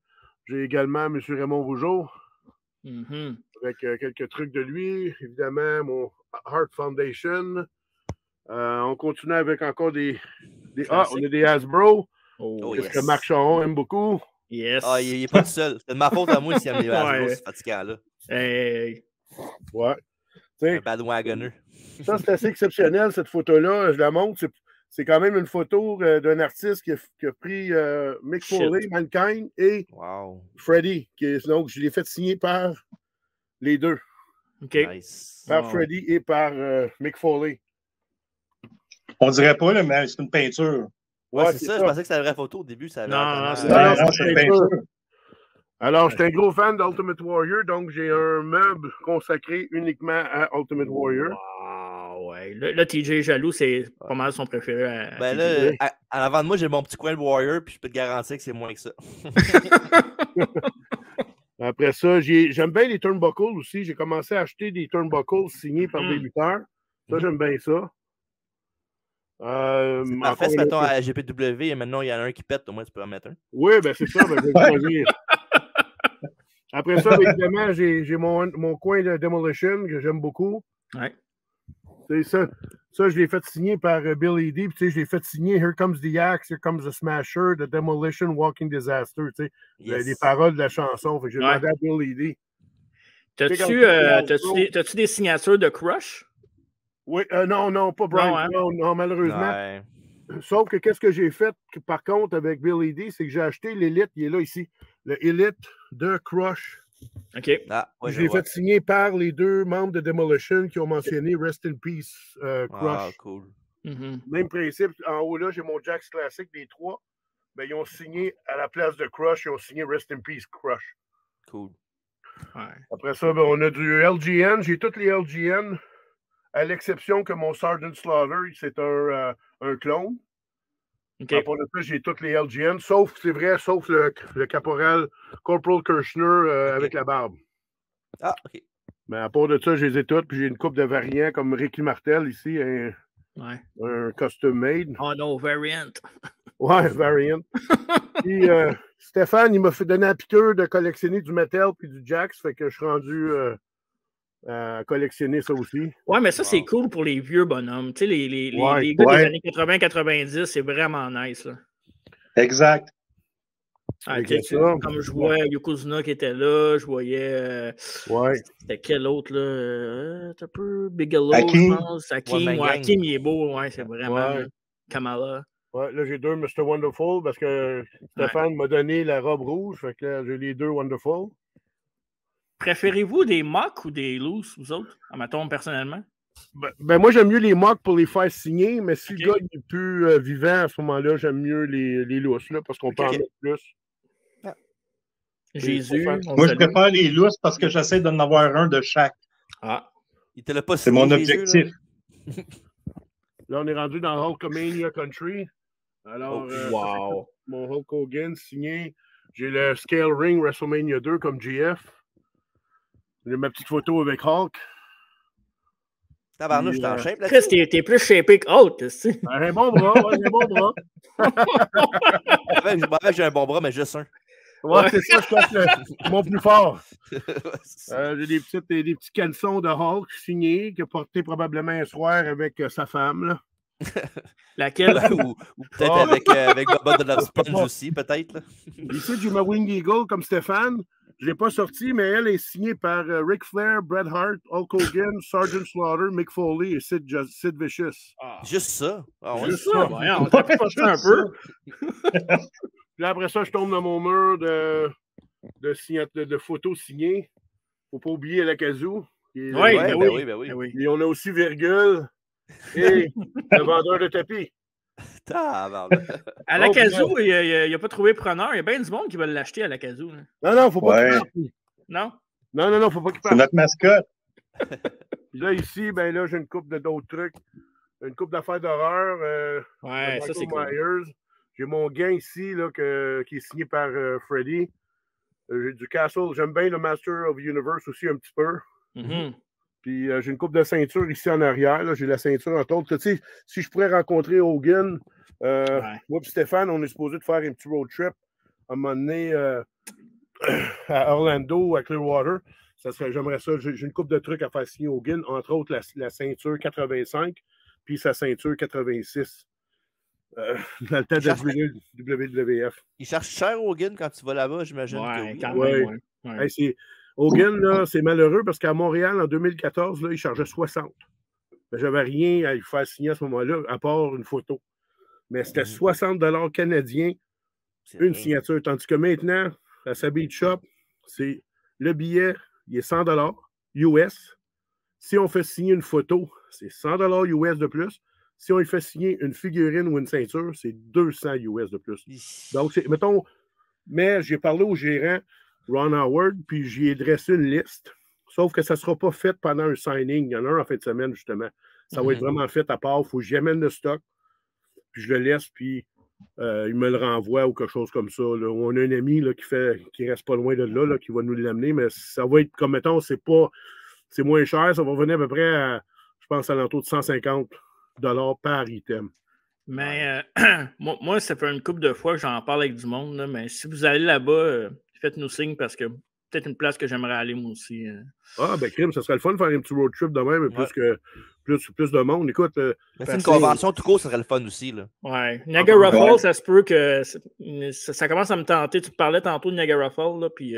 J'ai également M. Raymond Rougeau. Avec quelques trucs de lui. Évidemment, mon Hart Foundation. On continue avec encore des on a des Hasbro. Que Marc Charon aime beaucoup. Yes. Il n'est pas tout seul. C'est de ma faute à moi s'il aime les Hasbro, c'est fatigant, là. Hey. Ouais. Un bandwagoner. Ça, c'est assez exceptionnel, cette photo-là. Je la montre. C'est quand même une photo d'un artiste qui a pris Mick Foley, Mankind et Freddie. Donc, je l'ai fait signer par les deux. OK. Nice. Par Freddie et par Mick Foley. On dirait pas, là, mais c'est une peinture. Ouais, c'est ça. Je pensais que c'était une vraie photo au début. Ça non, c'est une peinture. Alors, je suis un gros fan d'Ultimate Warrior, donc j'ai un meuble consacré uniquement à Ultimate Warrior. Wow, ouais. Là, TJ est jaloux, c'est pas mal son préféré. Ben là, à l'avant de moi, j'ai mon petit coin de Warrior, puis je peux te garantir que c'est moins que ça. Après ça, j'aime bien les turnbuckles aussi. J'ai commencé à acheter des turnbuckles signés par des lutteurs. Ça, j'aime bien ça. C'est parfait, si mettons à GPW et maintenant il y en a un qui pète, au moins tu peux en mettre un. Oui, ben c'est ça, ben, je vais le choisir. Après ça, évidemment, j'ai mon coin de Demolition que j'aime beaucoup. Ouais. Ça, je l'ai fait signer par Bill Eadie. Puis, je l'ai fait signer Here Comes the Axe, Here Comes the Smasher, The Demolition, Walking Disaster. Les paroles de la chanson. Fait que j'ai demandé à Bill Eadie. T'as-tu des signatures de Crush? Oui, non, pas Brian. Non, malheureusement. Ouais. Sauf que qu'est-ce que j'ai fait, par contre, avec Bill Eadie, c'est que j'ai acheté l'Elite, il est là ici, le Elite de Crush. OK. Je l'ai fait signer par les deux membres de Demolition qui ont mentionné Rest in Peace Crush. Cool. Même principe, en haut là, j'ai mon Jax Classic des trois. Ben, ils ont signé à la place de Crush, ils ont signé Rest in Peace Crush. Cool. Ouais. Après ça, ben, on a du LGN. J'ai toutes les LGN. À l'exception que mon Sergeant Slaughter, c'est un clone. Okay. Pour le fait, j'ai toutes les LGN, sauf le caporal Corporal Kirchner avec la barbe. OK. Mais à part de ça, je les ai toutes, puis j'ai une coupe de variants comme Ricky Martel ici, un custom made. Oh non, variant. Ouais, variant. Puis Stéphane, il m'a fait donner la piqûre de collectionner du Mattel puis du Jax, fait que je suis rendu à collectionner ça aussi. Ouais, mais ça, c'est cool pour les vieux bonhommes. Tu sais, les gars des années 80-90, c'est vraiment nice. Là. Exact. Comme je vois Yokozuna qui était là, je voyais. C'était quel autre, là? Un peu Bigelow, je pense. Hakim, il est beau, c'est vraiment. Kamala. Ouais, là, j'ai deux Mr. Wonderful parce que Stéphane m'a donné la robe rouge. Fait que là, j'ai les deux Wonderful. Préférez-vous des mocks ou des loose, vous autres, mettons, personnellement? Ben moi, j'aime mieux les mocks pour les faire signer, mais si le gars est plus vivant à ce moment-là, j'aime mieux les lousses, là, parce qu'on peut en mettre plus. Jésus. Moi, je préfère les lousses parce que j'essaie d'en avoir un de chaque. Il te l'a pas signé, c'est mon objectif. Là, on est rendu dans Hulkamania Country. Alors, mon Hulk Hogan signé. J'ai le Scale Ring WrestleMania 2 comme GF. J'ai ma petite photo avec Hulk. Tabarnouche, t'es en shape là. Chris, t'es plus shapé que Hulk, tu sais. Un bon bras, un bon bras. J'ai un bon bras, mais juste un. Ouais, c'est ça, je pense que mon plus fort. J'ai des petits caleçons de Hulk signés qu'il a porté probablement un soir avec sa femme, là. Laquelle? ou peut-être avec Bubba de la Sponge aussi, peut-être. Ici, j'ai ma Wing Eagle comme Stéphane. Je ne l'ai pas sortie, mais elle est signée par Ric Flair, Bret Hart, Hulk Hogan, Sergeant Slaughter, Mick Foley et Sid Vicious. Juste ça? Juste ça. On t'a pas ça un peu. Puis après ça, je tombe dans mon mur de photos signées. Faut pas oublier l'Akazoo. Oui. Et on a aussi Virgule et le vendeur de tapis. À l'Akazoo, il n'a pas trouvé preneur. Il y a bien du monde qui va l'acheter à l'Akazoo. Non, faut pas qu'il parte. Non? Non, faut pas qu'il parte. C'est notre mascotte. Puis là, ici, ben là, j'ai une coupe d'autres trucs. Une coupe d'affaires d'horreur. Ouais, ça, c'est cool. J'ai mon gain ici, là, qui est signé par Freddy. J'ai du Castle. J'aime bien le Master of Universe aussi un petit peu. Puis j'ai une coupe de ceinture ici en arrière. J'ai la ceinture en autres. Tu sais, si je pourrais rencontrer Hogan, moi et Stéphane, on est supposé de faire un petit road trip à un moment donné à Orlando, à Clearwater. J'aimerais ça. J'ai une coupe de trucs à faire signer Hogan, entre autres la ceinture 85 puis sa ceinture 86. Dans le temps de WWF. Il cherche cher Hogan quand tu vas là-bas, j'imagine. Ouais, que oui. Quand même. Hey, Hogan, là, c'est malheureux parce qu'à Montréal, en 2014, là, il chargeait 60. Je n'avais rien à lui faire signer à ce moment-là, à part une photo. Mais c'était 60 $ canadiens, une signature. Tandis que maintenant, à sa Beach Shop, c'est le billet, il est 100 $ US. Si on fait signer une photo, c'est 100 $ US de plus. Si on lui fait signer une figurine ou une ceinture, c'est 200 US de plus. Donc, mettons, mais j'ai parlé au gérant, Ron Howard, puis j'y ai dressé une liste. Sauf que ça ne sera pas fait pendant un signing. Il y en a un en fin de semaine, justement. Ça va être vraiment fait à part. Il faut que j'y amène le stock. Puis je le laisse, puis il me le renvoie ou quelque chose comme ça. Là. On a un ami là, qui reste pas loin de là, qui va nous l'amener. Mais ça va être comme, mettons, c'est moins cher. Ça va venir à peu près à, je pense, à l'entour de 150 $ par item. Mais moi, ça fait une couple de fois que j'en parle avec du monde, là, mais si vous allez là-bas, faites-nous signe parce que peut-être une place que j'aimerais aller moi aussi. Ah, ben crime, ça serait le fun de faire un petit road trip de même, plus de monde. Écoute, c'est une convention tout court, ça serait le fun aussi. Là. Ouais. Niagara Falls, ça se peut que ça commence à me tenter. Tu parlais tantôt de Niagara Falls, là, puis...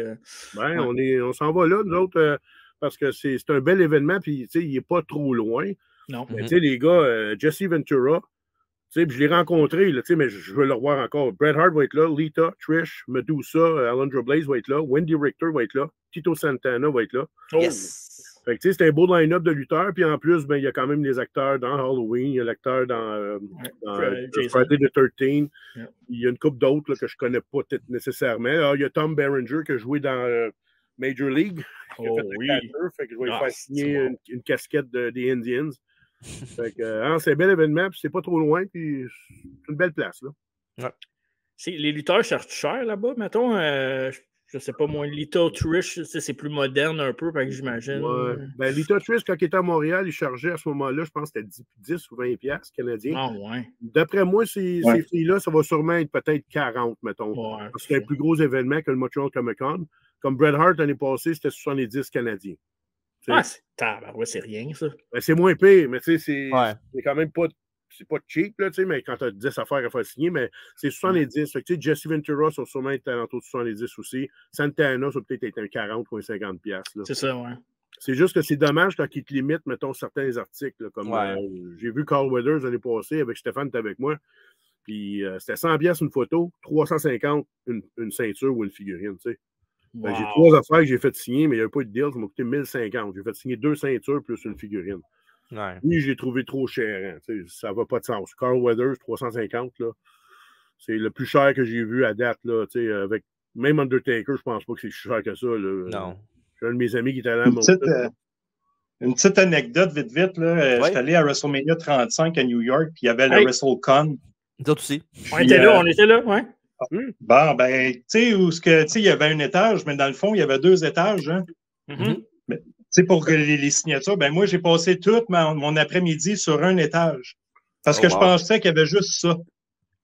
on s'en va là, nous autres, parce que c'est un bel événement, puis il n'est pas trop loin. Non. Mais les gars, Jesse Ventura, je l'ai rencontré, là, mais je veux le revoir encore. Bret Hart va être là, Lita, Trish, Medusa, Alundra Blaze va être là, Wendy Richter va être là, Tito Santana va être là. Yes! Fait que c'est un beau line-up de lutteurs, puis en plus, il y a quand même les acteurs dans Halloween, il y a l'acteur dans Friday the 13th, il y a une couple d'autres que je ne connais pas peut-être nécessairement. Alors, il y a Tom Berenger qui a joué dans Major League, qui a fait le catcher, fait que je vais lui faire signer une casquette des Indians. Fait que, c'est un bel événement, puis c'est pas trop loin, puis c'est une belle place. Là. Ouais. Les lutteurs cherchent cher là-bas, mettons. Je sais pas, moi, Lita Trish, c'est plus moderne un peu, j'imagine. Ouais. Ben, Lita Trish, quand il était à Montréal, il chargeait à ce moment-là, je pense que c'était 10 ou 20 piastres canadiens. Ah, ouais. D'après moi, ces filles-là, ça va sûrement être peut-être 40, mettons. Ouais, parce que c'est un plus gros événement que le Montreal Comic-Con. Comme Bret Hart l'année passée, c'était 70 canadiens. C'est rien, ça. Ben, c'est moins pire, mais tu sais, c'est quand même pas... C'est pas cheap, là, mais quand tu as 10 affaires à faire signer, mais c'est 70. Fait que, Jesse Ventura, ça va sûrement être alentour de 70 aussi. Santana, ça va peut-être être un 40 ou un 50 piastres. C'est ça, ouais. C'est juste que c'est dommage quand ils te limitent, mettons, certains articles. Là, comme j'ai vu Carl Weathers l'année passée avec Stéphane, t'es avec moi. Puis c'était 100 piastres une photo, 350 une ceinture ou une figurine, tu sais. Wow. J'ai 3 affaires que j'ai fait signer, mais il n'y avait pas eu de deal, ça m'a coûté 1050. J'ai fait signer 2 ceintures plus une figurine. Ouais. Lui, j'ai trouvé trop cher. Hein, ça va pas de sens. Carl Weathers, 350, là, c'est le plus cher que j'ai vu à date. Là, avec même Undertaker, je pense pas que c'est si cher que ça. Là. Non. J'ai un de mes amis qui était allé à une petite anecdote, vite. Là. J'étais allé à WrestleMania 35 à New York, puis il y avait le WrestleCon. D'autres aussi. On était là, ouais. Bon, ben, tu sais, il y avait un étage, mais dans le fond, il y avait 2 étages. Hein? Pour les signatures, ben moi, j'ai passé tout mon après-midi sur un étage. Parce que je pensais qu'il y avait juste ça.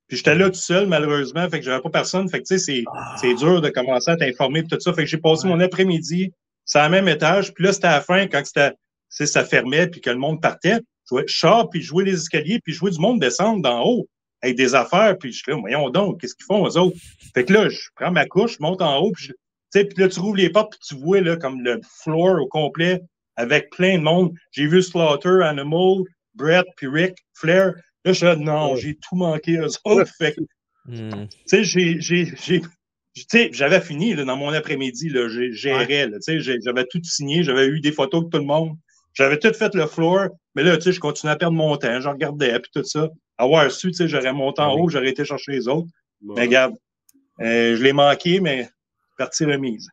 Puis j'étais là tout seul, malheureusement, fait que j'avais pas personne. Fait que tu sais, c'est dur de commencer à t'informer et tout ça. Fait que j'ai passé mon après-midi sur le même étage. Puis là, c'était à la fin, quand ça fermait puis que le monde partait. Je sors, puis je jouais les escaliers, puis je jouais du monde descendre d'en haut avec des affaires. Puis je suis là, voyons donc, qu'est-ce qu'ils font, eux autres? Fait que là, je prends ma couche, je monte en haut, puis là, tu rouvres les portes, puis tu vois là, comme le floor au complet avec plein de monde. J'ai vu Slaughter, Animal, Brett, puis Ric Flair. Là, je suis là, non, j'ai tout manqué, eux autres. Fait que, j'avais fini là, dans mon après-midi, là, j'errais, j'avais tout signé, j'avais eu des photos de tout le monde. J'avais tout fait le floor, mais là, je continuais à perdre mon temps, je regardais, puis tout ça. Avoir su, j'aurais monté en haut, j'aurais été chercher les autres. Mais regarde, je l'ai manqué, mais partie remise.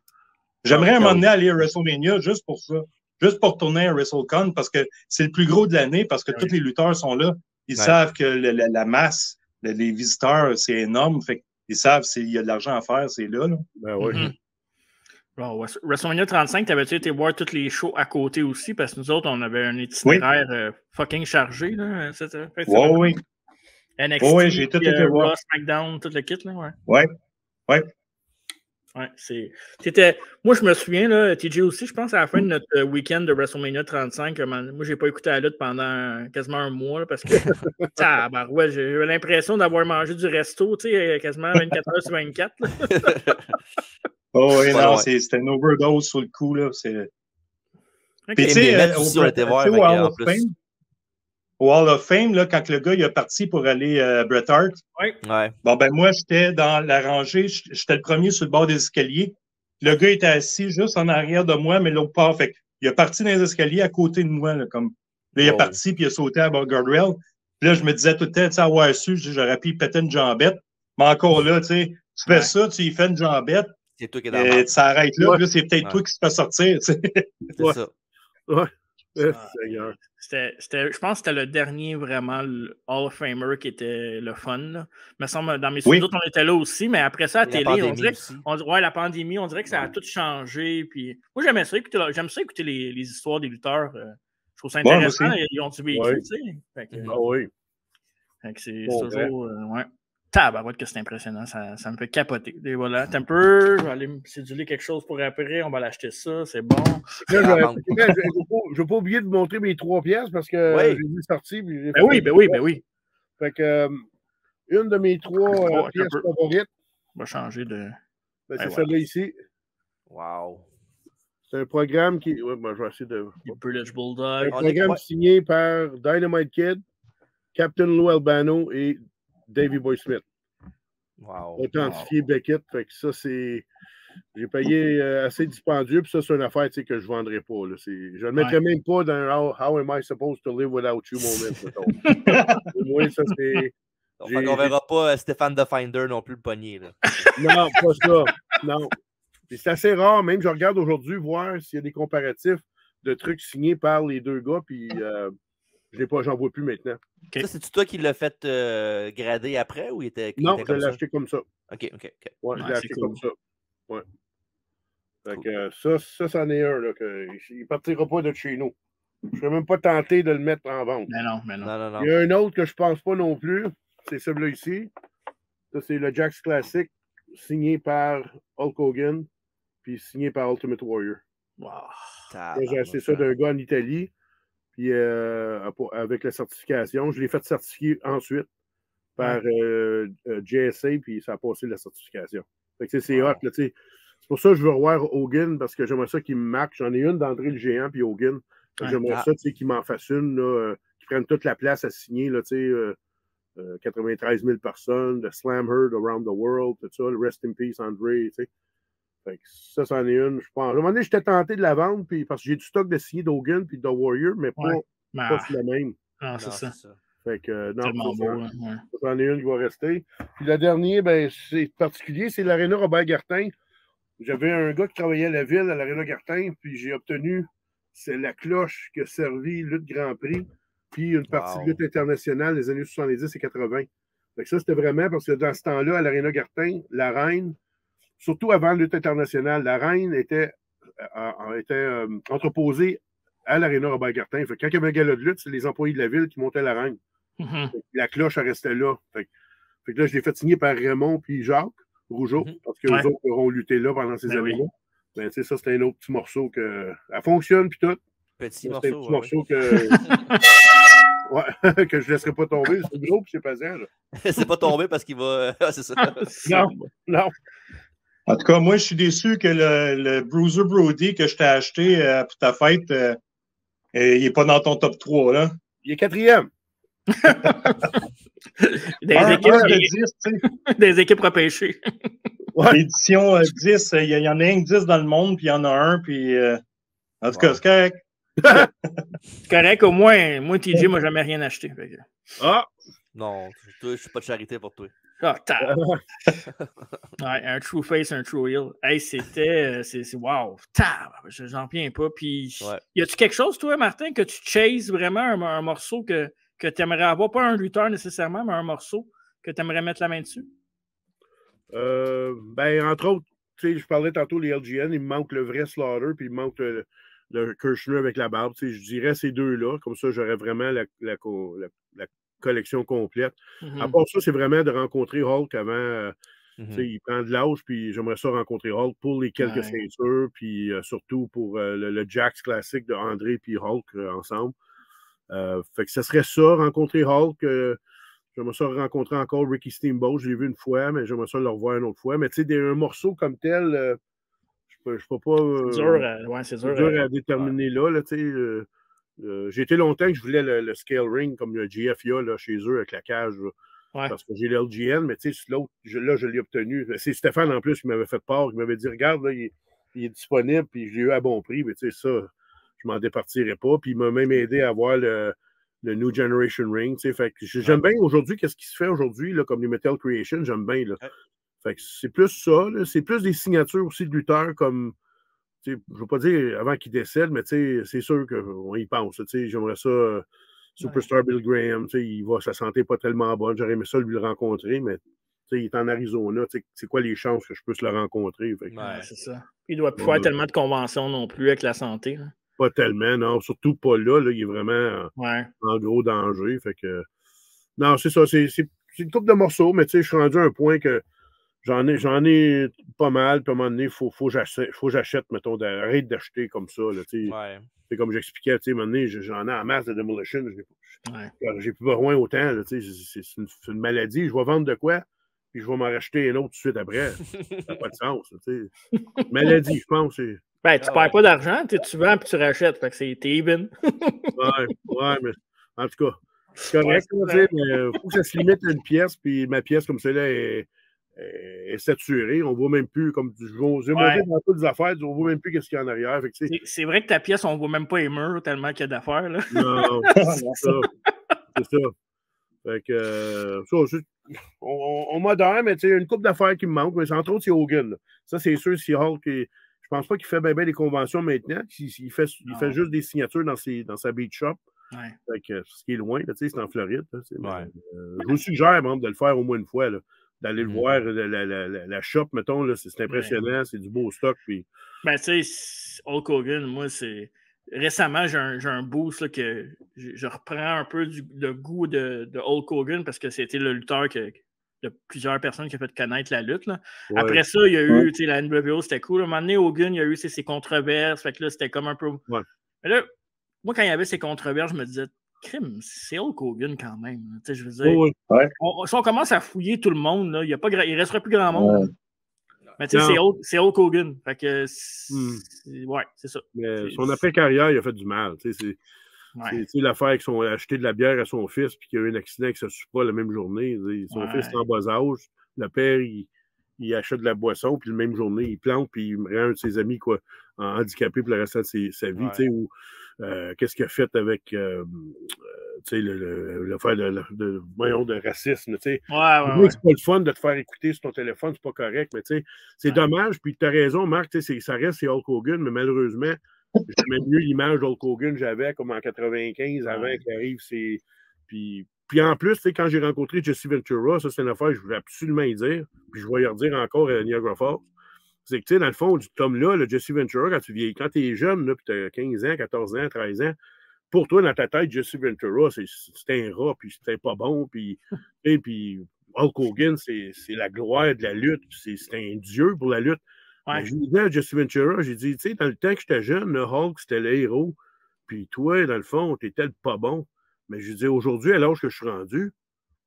J'aimerais un moment donné aller à WrestleMania juste pour ça. juste pour tourner à WrestleCon parce que c'est le plus gros de l'année, parce que tous les lutteurs sont là. Ils savent que la masse, les visiteurs, c'est énorme. Fait qu'ils savent s'il y a de l'argent à faire, c'est là. Ben oui. Bon, WrestleMania 35, t'avais-tu été voir tous les shows à côté aussi? Parce que nous autres, on avait un itinéraire fucking chargé. Là, oui. NXT, j'ai tout été voir. Raw, SmackDown, tout le kit. Là, ouais. Moi, je me souviens, là, TJ aussi, je pense, à la fin de notre week-end de WrestleMania 35, moi, j'ai pas écouté la lutte pendant quasiment un mois, là, parce que j'ai l'impression d'avoir mangé du resto, quasiment 24 heures sur 24. Oui, non, c'était une overdose sur le coup, là. Puis, tu sais, au Hall of Fame, là, quand le gars il est parti pour aller Bret Hart, bon, ben moi, j'étais dans la rangée, j'étais le premier sur le bord des escaliers. Le gars était assis juste en arrière de moi, mais l'autre part. Fait il est parti dans les escaliers à côté de moi. Là, comme... là il est parti, puis il a sauté à bord guardrail. Puis là, je me disais tout le temps, tu sais, avoir su, j'aurais pu péter une jambette. Mais encore là, tu sais, tu fais ça, tu y fais une jambette, c'est toi qui es dans le tu s'arrêtes là, puis là, c'est peut-être toi qui se fait sortir. Tu sais. C'est ça. Ouais. Je pense que c'était le dernier vraiment le Hall of Famer qui était le fun. Là. Me semble, dans mes souvenirs, on était là aussi, mais après ça, à la télé, on dirait la pandémie, on dirait que ça a tout changé. Puis, moi, j'aime ça écouter les histoires des lutteurs. Je trouve ça intéressant. Ils ont du vécu, tu sais. Oui. C'est toujours. Tabarouette que c'est impressionnant, ça me fait capoter. Et voilà, t'as un peu, je vais aller me céduler quelque chose pour après, on va l'acheter ça, c'est bon. Je ne vais pas oublier de vous montrer mes 3 pièces parce que j'ai vu sortir. Ben oui. Fait que, une de mes 3 pièces favorites. On va changer de... c'est celle-là ici. Wow. C'est un programme qui... je vais essayer de... British Bulldog. Un programme signé par Dynamite Kid, Captain Lou Albano et Davey Boy Smith. Wow. Authentifié Beckett. Fait que ça, c'est. J'ai payé assez dispendieux, puis ça, c'est une affaire que je ne vendrai pas. Là. Je ne le mettrais même pas dans How am I supposed to live without you moment. Au moins, ça, c'est. On ne verra pas Stéphane The Finder non plus le poignet. Là. Non, pas ça. Non. Puis c'est assez rare, même je regarde aujourd'hui, voir s'il y a des comparatifs de trucs signés par les deux gars, puis j'en vois plus maintenant. Okay. Ça, c'est-tu toi qui l'as fait grader après ou il était. Non, je l'ai acheté comme ça. OK. Ouais, je l'ai acheté comme ça. Ouais. Fait que ça, c'en est un, là, il ne partira pas de chez nous. Je ne serais même pas tenté de le mettre en vente. Mais non. Il y a un autre que je ne pense pas non plus. C'est celui-là ici. Ça, c'est le Jakks Classic, signé par Hulk Hogan, puis signé par Ultimate Warrior. Wow. J'ai acheté ça d'un gars en Italie. Puis avec la certification, je l'ai fait certifier ensuite par JSA, puis ça a passé la certification. Fait que c'est hot. Là, c'est pour ça que je veux revoir Hogan, parce que j'aimerais ça qu'il me marque. J'en ai une d'André le Géant, puis Hogan. J'aimerais ça qu'il m'en fasse une, qui prenne toute la place à signer, 93 000 personnes, le Slam Heard Around the World, tout ça, le Rest in Peace, André, tu sais. Fait que ça, c'en est une, je pense. À un moment donné, j'étais tenté de la vendre, puis, parce que j'ai du stock de signer d'Hogan puis de Warrior, mais pas sur la même. Non, c'est ça. Fait que, non, tellement beau. Ça, c'en est une qui va rester. Puis la dernière, c'est particulier, c'est l'Arena Robert Gartin. J'avais un gars qui travaillait à la ville, à l'Arena Gartin, puis j'ai obtenu, c'est la cloche qui a servi Lutte Grand Prix, puis une partie de lutte internationale des années 70 et 80. Fait que ça, c'était vraiment, parce que dans ce temps-là, à l'Arena Gartin, la reine, surtout avant la lutte internationale, la reine était entreposée à l'Arena Robert Gartin. Fait que quand il y avait un gala de lutte, c'est les employés de la ville qui montaient la reine. La cloche, elle restait là. Fait que là, je l'ai fait signer par Raymond puis Jacques Rougeau, parce que les autres auront lutté là pendant ces années-là. Ben, tu sais, ça, c'était un autre petit morceau que. Elle fonctionne, puis tout. Petit morceau que. que je ne laisserai pas tomber. C'est gros, puis c'est pesant. C'est pas tombé parce qu'il va. c'est ça. Non. En tout cas, moi, je suis déçu que le Bruiser Brody que je t'ai acheté pour ta fête, il n'est pas dans ton top 3, là. Il est 4e. Des équipes repêchées. L'édition 10, il y en a un 10 dans le monde, puis il y en a un, puis... en tout cas, c'est correct. C'est correct, au moins, moi, TJ m'a jamais rien acheté. Ah! Non, je suis pas de charité pour toi. Ah, ouais, un true face, un true heel. Hey, c'était. Wow. J'en reviens pas. Puis, y a-tu quelque chose, toi, Martin, que tu chases vraiment un morceau que tu aimerais avoir? Pas un lutteur nécessairement, mais un morceau que tu aimerais mettre la main dessus? Ben, entre autres, tu sais, je parlais tantôt les LGN, il me manque le vrai Slaughter, puis il me manque le Kirchner avec la barbe. Tu sais, je dirais ces deux-là. Comme ça, j'aurais vraiment la collection complète. À part ça, c'est vraiment de rencontrer Hulk avant. Il prend de l'âge, puis j'aimerais ça rencontrer Hulk pour les quelques ceintures, puis surtout pour le Jax classique de André puis Hulk ensemble. Fait que ce serait ça, rencontrer Hulk. J'aimerais ça rencontrer encore Ricky Steamboat. Je l'ai vu une fois, mais j'aimerais ça le revoir une autre fois. Mais tu sais, un morceau comme tel, je ne peux pas. C'est dur à déterminer là tu sais. J'ai été longtemps que je voulais le scale ring comme le GFIA là, chez eux avec la cage. Parce que j'ai le LGN, mais tu sais, l'autre, là, je l'ai obtenu. C'est Stéphane en plus qui m'avait fait part, qui m'avait dit regarde, là, il est disponible, puis je l'ai eu à bon prix. Mais tu sais, ça, je m'en départirais pas. Puis il m'a même aidé à avoir le New Generation Ring. Fait que j'aime bien aujourd'hui, qu'est-ce qui se fait aujourd'hui, là, comme les Metal Creation, j'aime bien. Là. Fait que c'est plus ça, c'est plus des signatures aussi de lutteurs comme. Je ne veux pas dire avant qu'il décède, mais c'est sûr qu'on y pense. J'aimerais ça, Superstar Bill Graham, sa santé n'est pas tellement bonne. J'aurais aimé ça lui le rencontrer, mais il est en Arizona. C'est quoi les chances que je puisse le rencontrer? C'est ça. Il ne doit plus faire tellement de conventions non plus avec la santé. Hein. Pas tellement, non. Surtout pas là. Il est vraiment en gros danger. Fait que, non, c'est ça. C'est une couple de morceaux, mais je suis rendu à un point que j'en ai pas mal, puis à un moment donné, il faut que j'achète, mettons, arrête d'acheter comme ça. Là, c'est comme j'expliquais, à un moment donné, j'en ai en masse de Demolition. J'ai plus besoin autant. Là, c'est une maladie. Je vais vendre de quoi, puis je vais m'en racheter un autre tout de suite après. Ça n'a pas de sens. Maladie, je pense. Ben, tu perds pas d'argent, tu vends puis tu rachètes. Fait que c'est even. ouais, mais en tout cas, c'est correct. Mais il faut que ça se limite à une pièce, puis ma pièce comme celle-là est saturée. On ne voit même plus, comme j'ai monté dans toutes les affaires, on ne voit même plus ce qu'il y a en arrière. C'est vrai que ta pièce, on ne voit même pas les murs tellement qu'il y a d'affaires. Là. Non, c'est ça. Fait que on moderne, mais il y a une couple d'affaires qui me manquent. Mais entre autres, c'est Hogan. Là. Ça, c'est sûr, si Hulk, je pense pas qu'il fait bien des conventions maintenant. Il fait juste des signatures dans sa beach shop. Fait que, ce qui est loin, c'est en Floride. Là, je vous suggère, de le faire au moins une fois. Là. D'aller le voir, la shop, mettons, là, c'est impressionnant, c'est du beau stock. Puis... Ben, tu sais, Hulk Hogan, moi, c'est. Récemment, j'ai un boost là, que je reprends un peu le goût de Hulk Hogan parce que c'était le lutteur de plusieurs personnes qui ont fait connaître la lutte. Là. Après ça, il y a eu, tu sais, la NWO, c'était cool. À un moment donné, Hogan, il y a eu ses controverses. Fait que là, c'était comme un peu. Mais là, moi, quand il y avait ces controverses, je me disais, crime, c'est Hulk Hogan quand même. Tu sais, je veux dire, si on commence à fouiller tout le monde, là, il ne restera plus grand monde. Mais tu sais, c'est Hulk Hogan. Fait que, c'est ça. Mais son après-carrière, il a fait du mal. Tu sais, c'est l'affaire avec acheter de la bière à son fils puis qu'il y a eu un accident avec sa Supra la même journée. Son fils est en bas âge. Le père, il achète de la boisson puis la même journée, il plante puis il rend un de ses amis handicapé pour le restant de sa vie. Tu sais, qu'est-ce qu'il a fait avec l'affaire de racisme. C'est pas le fun de te faire écouter sur ton téléphone, c'est pas correct, mais c'est dommage. Puis tu as raison, Marc, ça reste c'est Hulk Hogan, mais malheureusement, j'aimais mieux l'image d'Hulk Hogan que j'avais comme en 95 avant qu'il arrive. Puis en plus, quand j'ai rencontré Jesse Ventura, ça c'est une affaire que je voulais absolument y dire, puis je vais y redire encore à Niagara Falls. C'est que, dans le fond, Tom-là, le Jesse Ventura, quand tu es jeune, puis tu as 15 ans, 14 ans, 13 ans, pour toi, dans ta tête, Jesse Ventura, c'est un rat, puis c'était pas bon, puis Hulk Hogan, c'est la gloire de la lutte, c'est un dieu pour la lutte. Mais je lui disais à Jesse Ventura, j'ai dit, tu sais, dans le temps que j'étais jeune, le Hulk, c'était le héros, puis toi, dans le fond, t'étais le pas bon. Mais je lui dis, aujourd'hui, à l'âge que je suis rendu,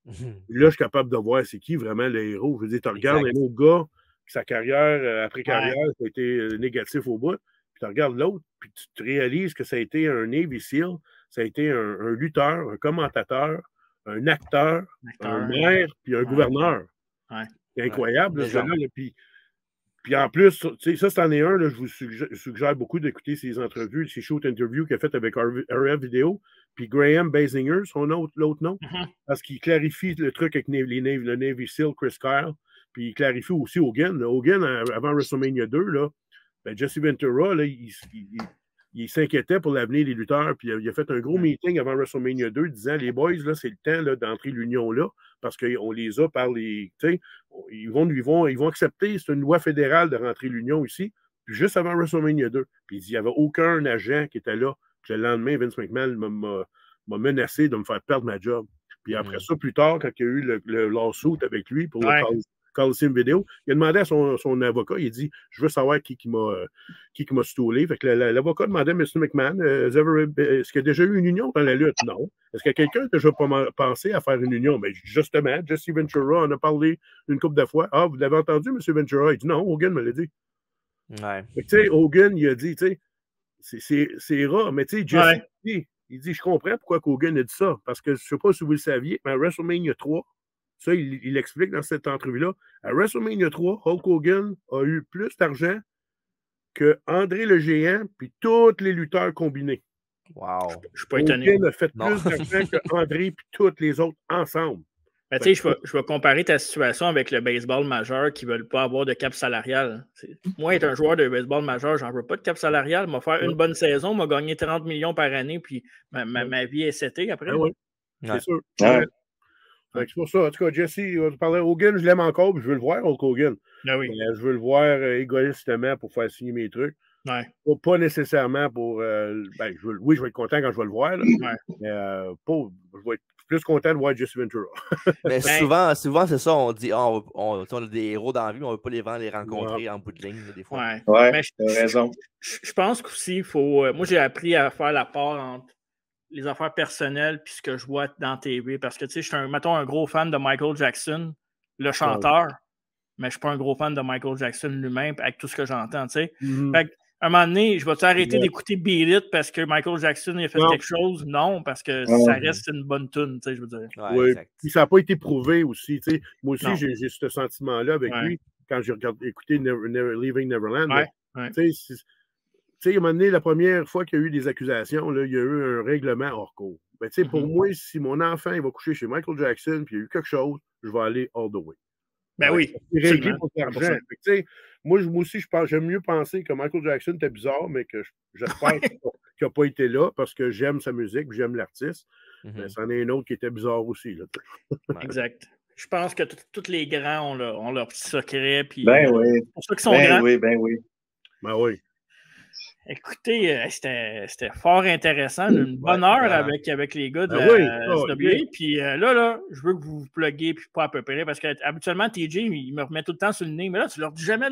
là, je suis capable de voir c'est qui vraiment le héros. Je veux dire, tu regardes un autre gars, sa carrière, après-carrière, ça a été négatif au bout. Puis tu regardes l'autre, puis tu te réalises que ça a été un Navy SEAL, ça a été un lutteur, un commentateur, un acteur, un maire, puis un gouverneur. C'est incroyable, ce gars-là. Puis en plus, ça, c'en est un, là, je vous suggère beaucoup d'écouter ses entrevues, ses shoot interviews qu'il a fait avec RF Vidéo. puis Graham Basinger, l'autre nom, parce qu'il clarifie le truc avec le Navy SEAL, Chris Kyle, puis il clarifie aussi Hogan. Hogan, avant WrestleMania 2, là, ben Jesse Ventura, là, il s'inquiétait pour l'avenir des lutteurs, puis il a fait un gros meeting avant WrestleMania 2 disant, les boys, là, c'est le temps d'entrer l'union là, parce qu'on les a par les... Ils vont accepter, c'est une loi fédérale de rentrer l'union ici, puis juste avant WrestleMania 2. Puis il dit, il n'y avait aucun agent qui était là. Puis le lendemain, Vince McMahon m'a menacé de me faire perdre ma job. Puis après ça, plus tard, quand il y a eu le lawsuit avec lui pour le Coliseum Vidéo, il a demandé à son avocat, il a dit, je veux savoir qui m'a stoulé. Fait que l'avocat demandait à M. McMahon, est-ce qu'il y a déjà eu une union dans la lutte? Non. Est-ce que quelqu'un a déjà pensé à faire une union? Mais justement, Jesse Ventura en a parlé une couple de fois. Ah, vous l'avez entendu, M. Ventura? Il dit, non, Hogan me l'a dit. Ouais. Tu sais, Hogan, il a dit, tu sais, c'est rare, mais tu sais, Jesse, il dit, je comprends pourquoi Hogan a dit ça, parce que je ne sais pas si vous le saviez, mais à WrestleMania 3, ça, il explique dans cette entrevue-là, à WrestleMania 3, Hulk Hogan a eu plus d'argent que André le Géant puis tous les lutteurs combinés. Wow. Je ne suis pas étonné. Hogan a fait plus d'argent que André puis tous les autres ensemble. Ben, tu sais, je vais comparer ta situation avec le baseball majeur qui ne veulent pas avoir de cap salarial. Moi, être un joueur de baseball majeur, j'en veux pas de cap salarial. M'a faire une bonne saison, m'a gagné 30 millions par année, puis ma vie est setée après. Ah oui, c'est sûr. C'est pour ça. En tout cas, Jesse, on parlait Hogan, je l'aime encore, puis je veux le voir, Hulk Hogan. Ah oui. Je veux le voir égoïstement pour faire signer mes trucs. Ouais. Pas nécessairement pour... oui, je vais être content quand je vais le voir. Là, mais je vais être plus content de voir Jesse Ventura. Mais souvent c'est ça, on dit on a des héros dans la vie, mais on ne veut pas les rencontrer en bout de ligne, des fois. Ouais, tu as raison. Je pense qu'aussi, il faut... moi, j'ai appris à faire la part entre les affaires personnelles puis ce que je vois dans TV. Parce que, tu sais, je suis, mettons, un gros fan de Michael Jackson, le chanteur, mais je ne suis pas un gros fan de Michael Jackson lui-même avec tout ce que j'entends, tu sais. Fait à un moment donné, je vais-tu arrêter d'écouter Beat It parce que Michael Jackson a fait quelque chose? Non, parce que ça reste une bonne tune, tu sais, je veux dire. Oui, puis ça n'a pas été prouvé aussi, tu sais. Moi aussi, j'ai ce sentiment-là avec lui quand j'ai écouté Leaving Neverland. Tu sais, à un moment donné, la première fois qu'il y a eu des accusations, là, il y a eu un règlement hors cours. Ben, tu sais, pour moi, si mon enfant il va coucher chez Michael Jackson puis il y a eu quelque chose, je vais aller all the way. Ben oui. C'est réglé pour l'argent. Moi aussi, j'aime mieux penser que Michael Jackson était bizarre, mais que j'espère qu'il n'a pas été là parce que j'aime sa musique, j'aime l'artiste. Mais c'en est un autre qui était bizarre aussi. Là. Exact. Je pense que tous les grands ont leur petit secret. Puis, oui. pour ceux qui sont grands. Ben oui. Écoutez, c'était fort intéressant. Une bonne heure avec les gars de la SWA. Puis là, je veux que vous vous pluguiez, puis pas à peu près, parce qu'habituellement, TJ, il me remet tout le temps sur le nez. Mais là, tu leur dis jamais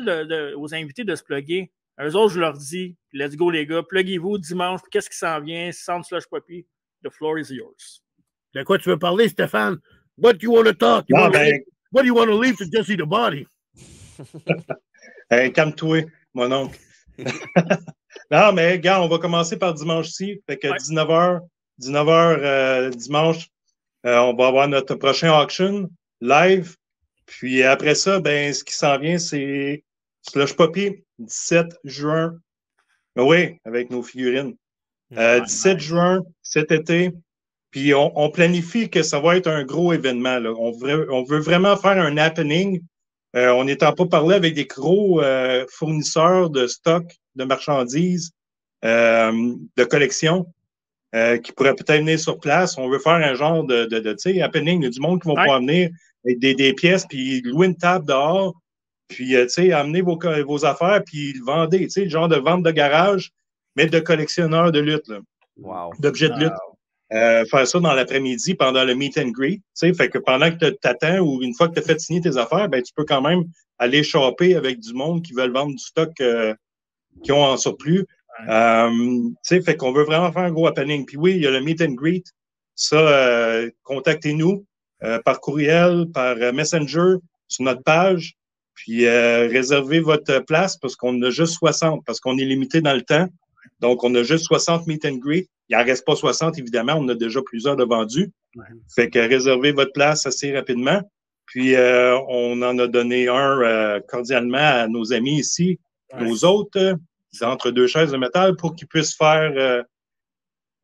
aux invités de se plugger. Eux autres, je leur dis, let's go les gars, pluguez-vous dimanche, puis qu'est-ce qui s'en vient? Sound Slush Puppy, the floor is yours. De quoi tu veux parler, Stéphane? What do you want to talk? What do you want to leave to Jesse the Body? Calme-toi, mon oncle. Non, mais gars, on va commencer par dimanche-ci. Fait que 19h dimanche, on va avoir notre prochain auction live. Puis après ça, ben, ce qui s'en vient, c'est Slush Puppy, 17 juin. Oui, avec nos figurines. 17 juin, cet été. Puis on planifie que ça va être un gros événement. Là. On veut vraiment faire un happening. On est en pas parler avec des gros fournisseurs de stock, de marchandises, de collection, qui pourraient peut-être venir sur place. On veut faire un genre de tu sais, happening. Il y a du monde qui vont pouvoir venir avec des pièces, puis louer une table dehors, puis tu sais, amener vos affaires, puis le vendre. Tu sais, le genre de vente de garage, mais de collectionneurs de lutte, là. Wow. D'objets de lutte. Faire ça dans l'après-midi pendant le meet and greet. Fait que pendant que tu attends ou une fois que tu as fait signer tes affaires, ben, tu peux quand même aller shopper avec du monde qui veulent vendre du stock qu'ils ont en surplus. Fait qu'on veut vraiment faire un gros happening. Puis oui, il y a le meet and greet. Ça, contactez-nous par courriel, par Messenger, sur notre page. Puis réservez votre place parce qu'on a juste 60, parce qu'on est limité dans le temps. Donc, on a juste 60 meet and greet. Il n'en reste pas 60, évidemment. On a déjà plusieurs de vendus. Fait que réservez votre place assez rapidement. Puis, on en a donné un cordialement à nos amis ici, nos autres, entre deux chaises de métal, pour qu'ils puissent faire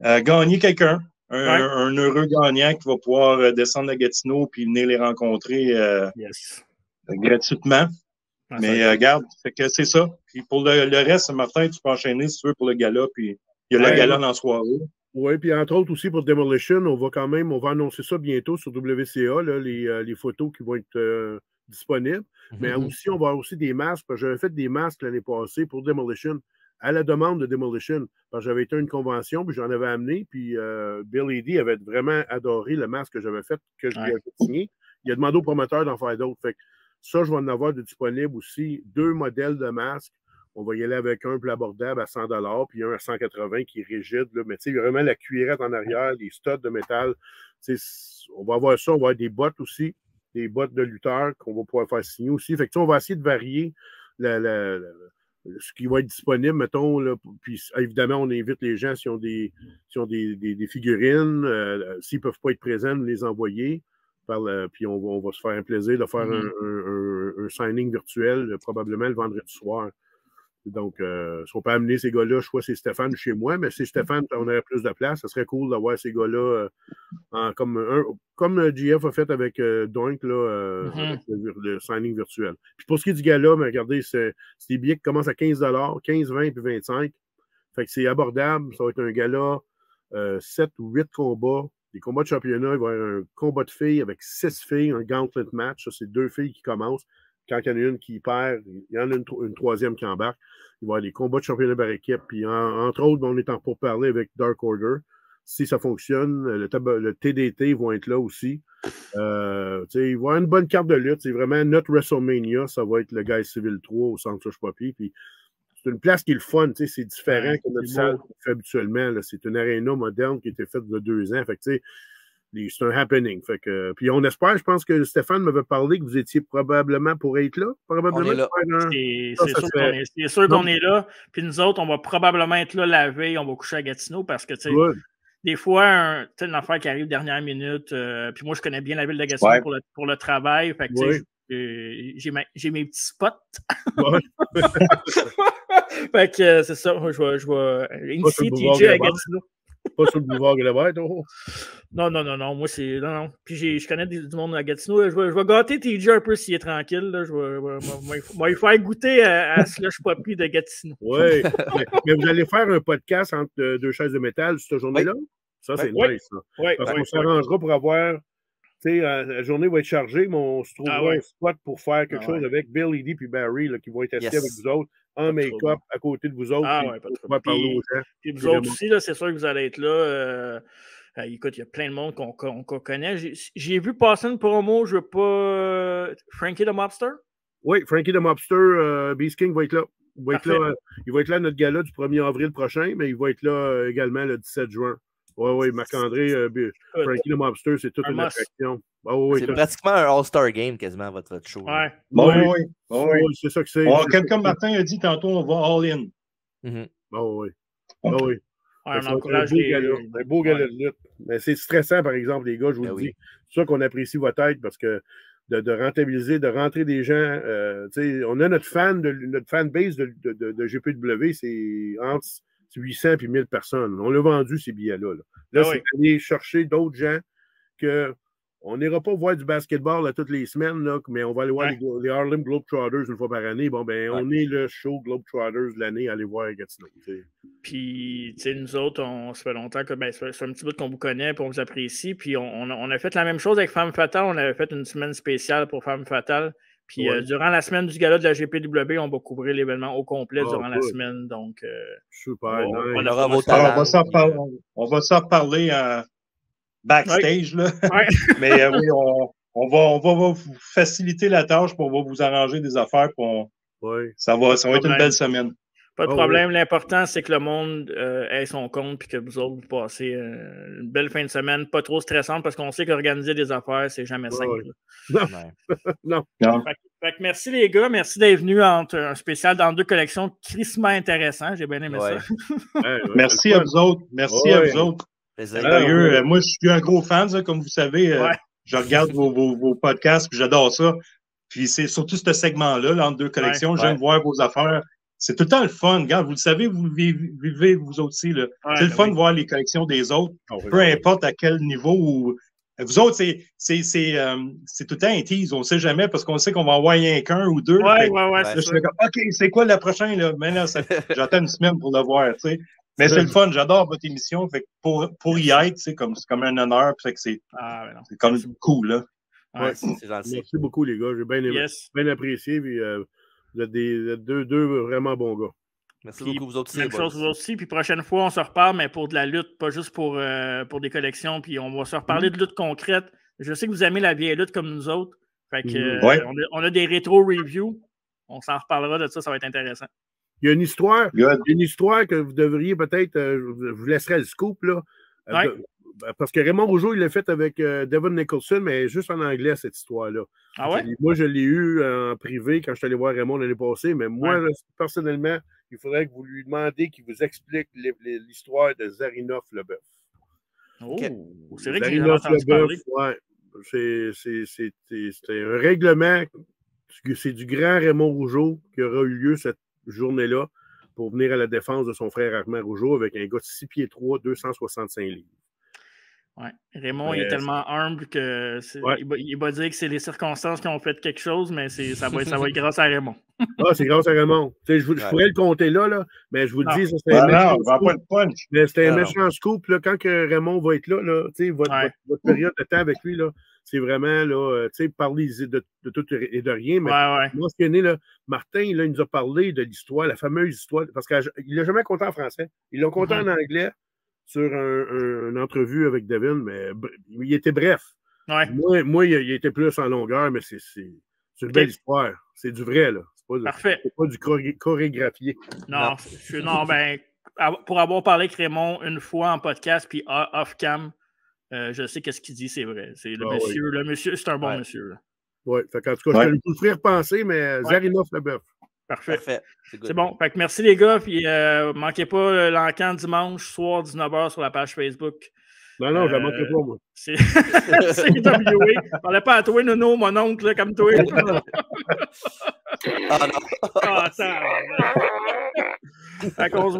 gagner quelqu'un. un heureux gagnant qui va pouvoir descendre à Gatineau puis venir les rencontrer gratuitement. Mais regarde, c'est ça. Puis pour le reste, Martin, tu peux enchaîner si tu veux pour le gala. Puis il y a le gala dans la soirée. Oui, puis entre autres aussi pour Demolition, on va annoncer ça bientôt sur WCA, là, les photos qui vont être disponibles. Mais aussi, on va avoir aussi des masques. Parce que j'avais fait des masques l'année passée pour Demolition, à la demande de Demolition. Parce que j'avais été à une convention, puis j'en avais amené, puis Bill Eddy avait vraiment adoré le masque que j'avais fait, que je lui avais signé. Il a demandé au promoteur d'en faire d'autres. Fait que ça, je vais en avoir de disponible aussi. 2 modèles de masques. On va y aller avec un plus abordable à 100$, puis un à 180$ qui est rigide. Là. Mais tu sais, vraiment la cuillerette en arrière, les studs de métal. On va avoir ça. On va avoir des bottes aussi, des bottes de lutteur qu'on va pouvoir faire signer aussi. Fait que on va essayer de varier ce qui va être disponible, mettons. Là, puis évidemment, on invite les gens s'ils ont des figurines. S'ils ne peuvent pas être présents, nous les envoyer. Puis on va se faire un plaisir de faire un signing virtuel, probablement le vendredi soir. Donc, si on peut amener ces gars-là, je crois que c'est Stéphane chez moi, mais si Stéphane, on aurait plus de place, ça serait cool d'avoir ces gars-là comme GF a fait avec Doink, là, avec le signing virtuel. Puis pour ce qui est du gala, regardez, c'est des billets qui commencent à 15$, 15, 20 puis 25. Fait que c'est abordable. Ça va être un gala, 7 ou 8 combats. Des combats de championnat, il va y avoir un combat de filles avec 6 filles, un gauntlet match. Ça, c'est 2 filles qui commencent. Quand il y en a une qui perd, il y en a une troisième qui embarque. Il va y avoir des combats de championnat par équipe. Puis, entre autres, on est en pourparlers avec Dark Order. Si ça fonctionne, le TDT vont être là aussi. Il va y avoir une bonne carte de lutte. C'est vraiment notre WrestleMania. Ça va être le Guy Civil 3 au Centre Slush Poppy. Puis, c'est une place qui est le fun. C'est différent que notre salle qu'on fait habituellement. Là. C'est une aréna moderne qui a été faite il y a 2 ans. Fait que, c'est un happening. Fait que, puis on espère, je pense que Stéphane m'avait parlé que vous étiez probablement pour être là. Probablement. On est là. C'est sûr qu'on est là. Puis nous autres, on va probablement être là la veille. On va coucher à Gatineau parce que, des fois, une affaire qui arrive dernière minute. Puis moi, je connais bien la ville de Gatineau pour le travail. Fait que, j'ai mes petits spots. Fait que c'est ça. Je vais initier TJ à Gatineau. Pas sur le boulevard Galabert, oh. Non. Moi, c'est. Non. Puis je connais du monde à Gatineau. Je vais gâter TJ un peu s'il est tranquille. Là. Je vais lui faire goûter à Slush Poppy de Gatineau. Oui. mais vous allez faire un podcast entre 2 chaises de métal cette journée-là? Ça, c'est nice. Parce qu'on s'arrangera pour avoir. Tu sais, la journée va être chargée, mais on se trouvera un spot pour faire quelque chose avec Bill Eddy et Barry là, qui vont être assis avec vous autres en make-up à côté de vous autres. Pas parler aux gens. Puis vous autres aussi, c'est sûr que vous allez être là. Écoute, il y a plein de monde qu'on connaît. J'ai vu passer une promo, je veux pas. Frankie the Mobster? Oui, Frankie the Mobster, Beast King va être là. Il va être là à notre gala du 1er avril prochain, mais il va être là également le 17 juin. Oui, Marc-André, Frankie the Mobster, c'est toute une attraction. C'est pratiquement un All-Star Game quasiment, votre show. Oui, c'est ça que c'est. Comme Martin a dit tantôt, on va all-in. Oui. On encourage un beau gala de lutte. Mais c'est stressant, par exemple, les gars, je vous le dis. C'est sûr qu'on apprécie votre aide parce que de rentabiliser, de rentrer des gens. On a notre fanbase de GPW, c'est entre 800 et 1000 personnes. On l'a vendu, ces billets-là. Là, c'est aller chercher d'autres gens que on n'ira pas voir du basketball là, toutes les semaines, là, mais on va aller voir les Harlem Globetrotters une fois par année. Bon, ben, on est le show Globetrotters de l'année à aller voir à Gatineau. Puis, tu sais, nous autres, ça fait longtemps que c'est un petit bout qu'on vous connaît et on vous apprécie. Puis, on a fait la même chose avec Femme Fatale. On avait fait une semaine spéciale pour Femme Fatale. Puis, durant la semaine du gala de la GPW, on va couvrir l'événement au complet durant la semaine. Donc, super. On aura vos talents. On va s'en reparler backstage, là. Mais oui, on va vous faciliter la tâche, puis on va vous arranger des affaires. Ça va être une belle semaine. Pas de problème. L'important, c'est que le monde ait son compte et que vous autres, vous passez une belle fin de semaine, pas trop stressante, parce qu'on sait qu'organiser des affaires, c'est jamais simple. Non. Fait que merci les gars. Merci d'être venus entre un spécial dans 2 collections crissement intéressant. J'ai bien aimé ça. Merci à vous autres. Merci à vous autres. Sérieux, moi, je suis un gros fan, ça, comme vous savez. Je regarde vos podcasts, puis j'adore ça. Puis c'est surtout ce segment-là, entre 2 collections. J'aime voir vos affaires. c'est tout le temps le fun. Regarde, vous le savez, vous le vivez vous aussi. Ouais, c'est le fun de voir les collections des autres, peu importe à quel niveau. Vous autres, c'est tout le temps un tease. On ne sait jamais parce qu'on sait qu'on va envoyer qu'un ou deux. Ouais, je suis comme, OK, c'est quoi le prochain? Là? Mais là, j'attends une semaine pour le voir. T'sais. Mais c'est le fun. J'adore votre émission. Fait que pour y être, c'est comme un honneur. Fait que c'est comme cool. Là. Ouais, c'est gentil. Merci beaucoup, les gars. J'ai bien apprécié. Puis, vous êtes deux vraiment bons gars. Merci beaucoup, vous autres aussi. Même chose, vous aussi. Puis prochaine fois, on se reparle, mais pour de la lutte, pas juste pour des collections. Puis on va se reparler de lutte concrète. Je sais que vous aimez la vieille lutte comme nous autres. Fait que, on a des rétro-reviews. On s'en reparlera de ça, ça va être intéressant. Il y a une histoire, que vous devriez peut-être, je vous laisserai le scoop, là. Parce que Raymond Rougeau, il l'a fait avec Devon Nicholson, mais juste en anglais, cette histoire-là. Ah ouais? Moi, je l'ai eu en privé quand je suis allé voir Raymond l'année passée, mais moi, là, personnellement, il faudrait que vous lui demandiez qu'il vous explique l'histoire de Zarinov Leboeuf. Oh, c'est vrai que j'ai entendu parler. Ouais, c'est un règlement, c'est du grand Raymond Rougeau qui aura eu lieu cette journée-là pour venir à la défense de son frère Armand Rougeau avec un gars de 6 pieds 3, 265 livres. Ouais. Raymond, il est tellement humble que il va dire que c'est les circonstances qui ont fait quelque chose, mais ça va être grâce à Raymond. C'est grâce à Raymond. Je pourrais le compter là, mais je vous le dis, c'était un méchant scoop. Là, quand que Raymond va être là, votre période de temps avec lui, là, c'est vraiment parler de tout et de rien. Mais moi, ce qui est né, là, Martin, là, il nous a parlé de l'histoire, la fameuse histoire, parce qu'il ne l'a jamais compté en français. Il l'a compté en anglais sur une entrevue avec Devin, mais il était bref. Ouais. Moi, il était plus en longueur, mais c'est une belle histoire. C'est du vrai, là. C'est pas du chorégraphié. Non, pour avoir parlé avec Raymond une fois en podcast, puis off-cam, je sais qu'est-ce qu'il dit, c'est vrai. C'est le monsieur, c'est un bon monsieur. Oui, en tout cas, je vous ferai repenser, mais Zarinov Leboeuf. Parfait. C'est bon. Fait que merci les gars. Puis manquez pas l'encan dimanche soir 19h sur la page Facebook. Non, je la manquerai pas, moi. C'est CWA. Je parlais pas à toi, Nono, mon oncle, là, comme toi. Ça. Fait qu'on se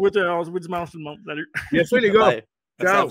voit dimanche tout le monde. Salut. Bien sûr, les gars. Ciao.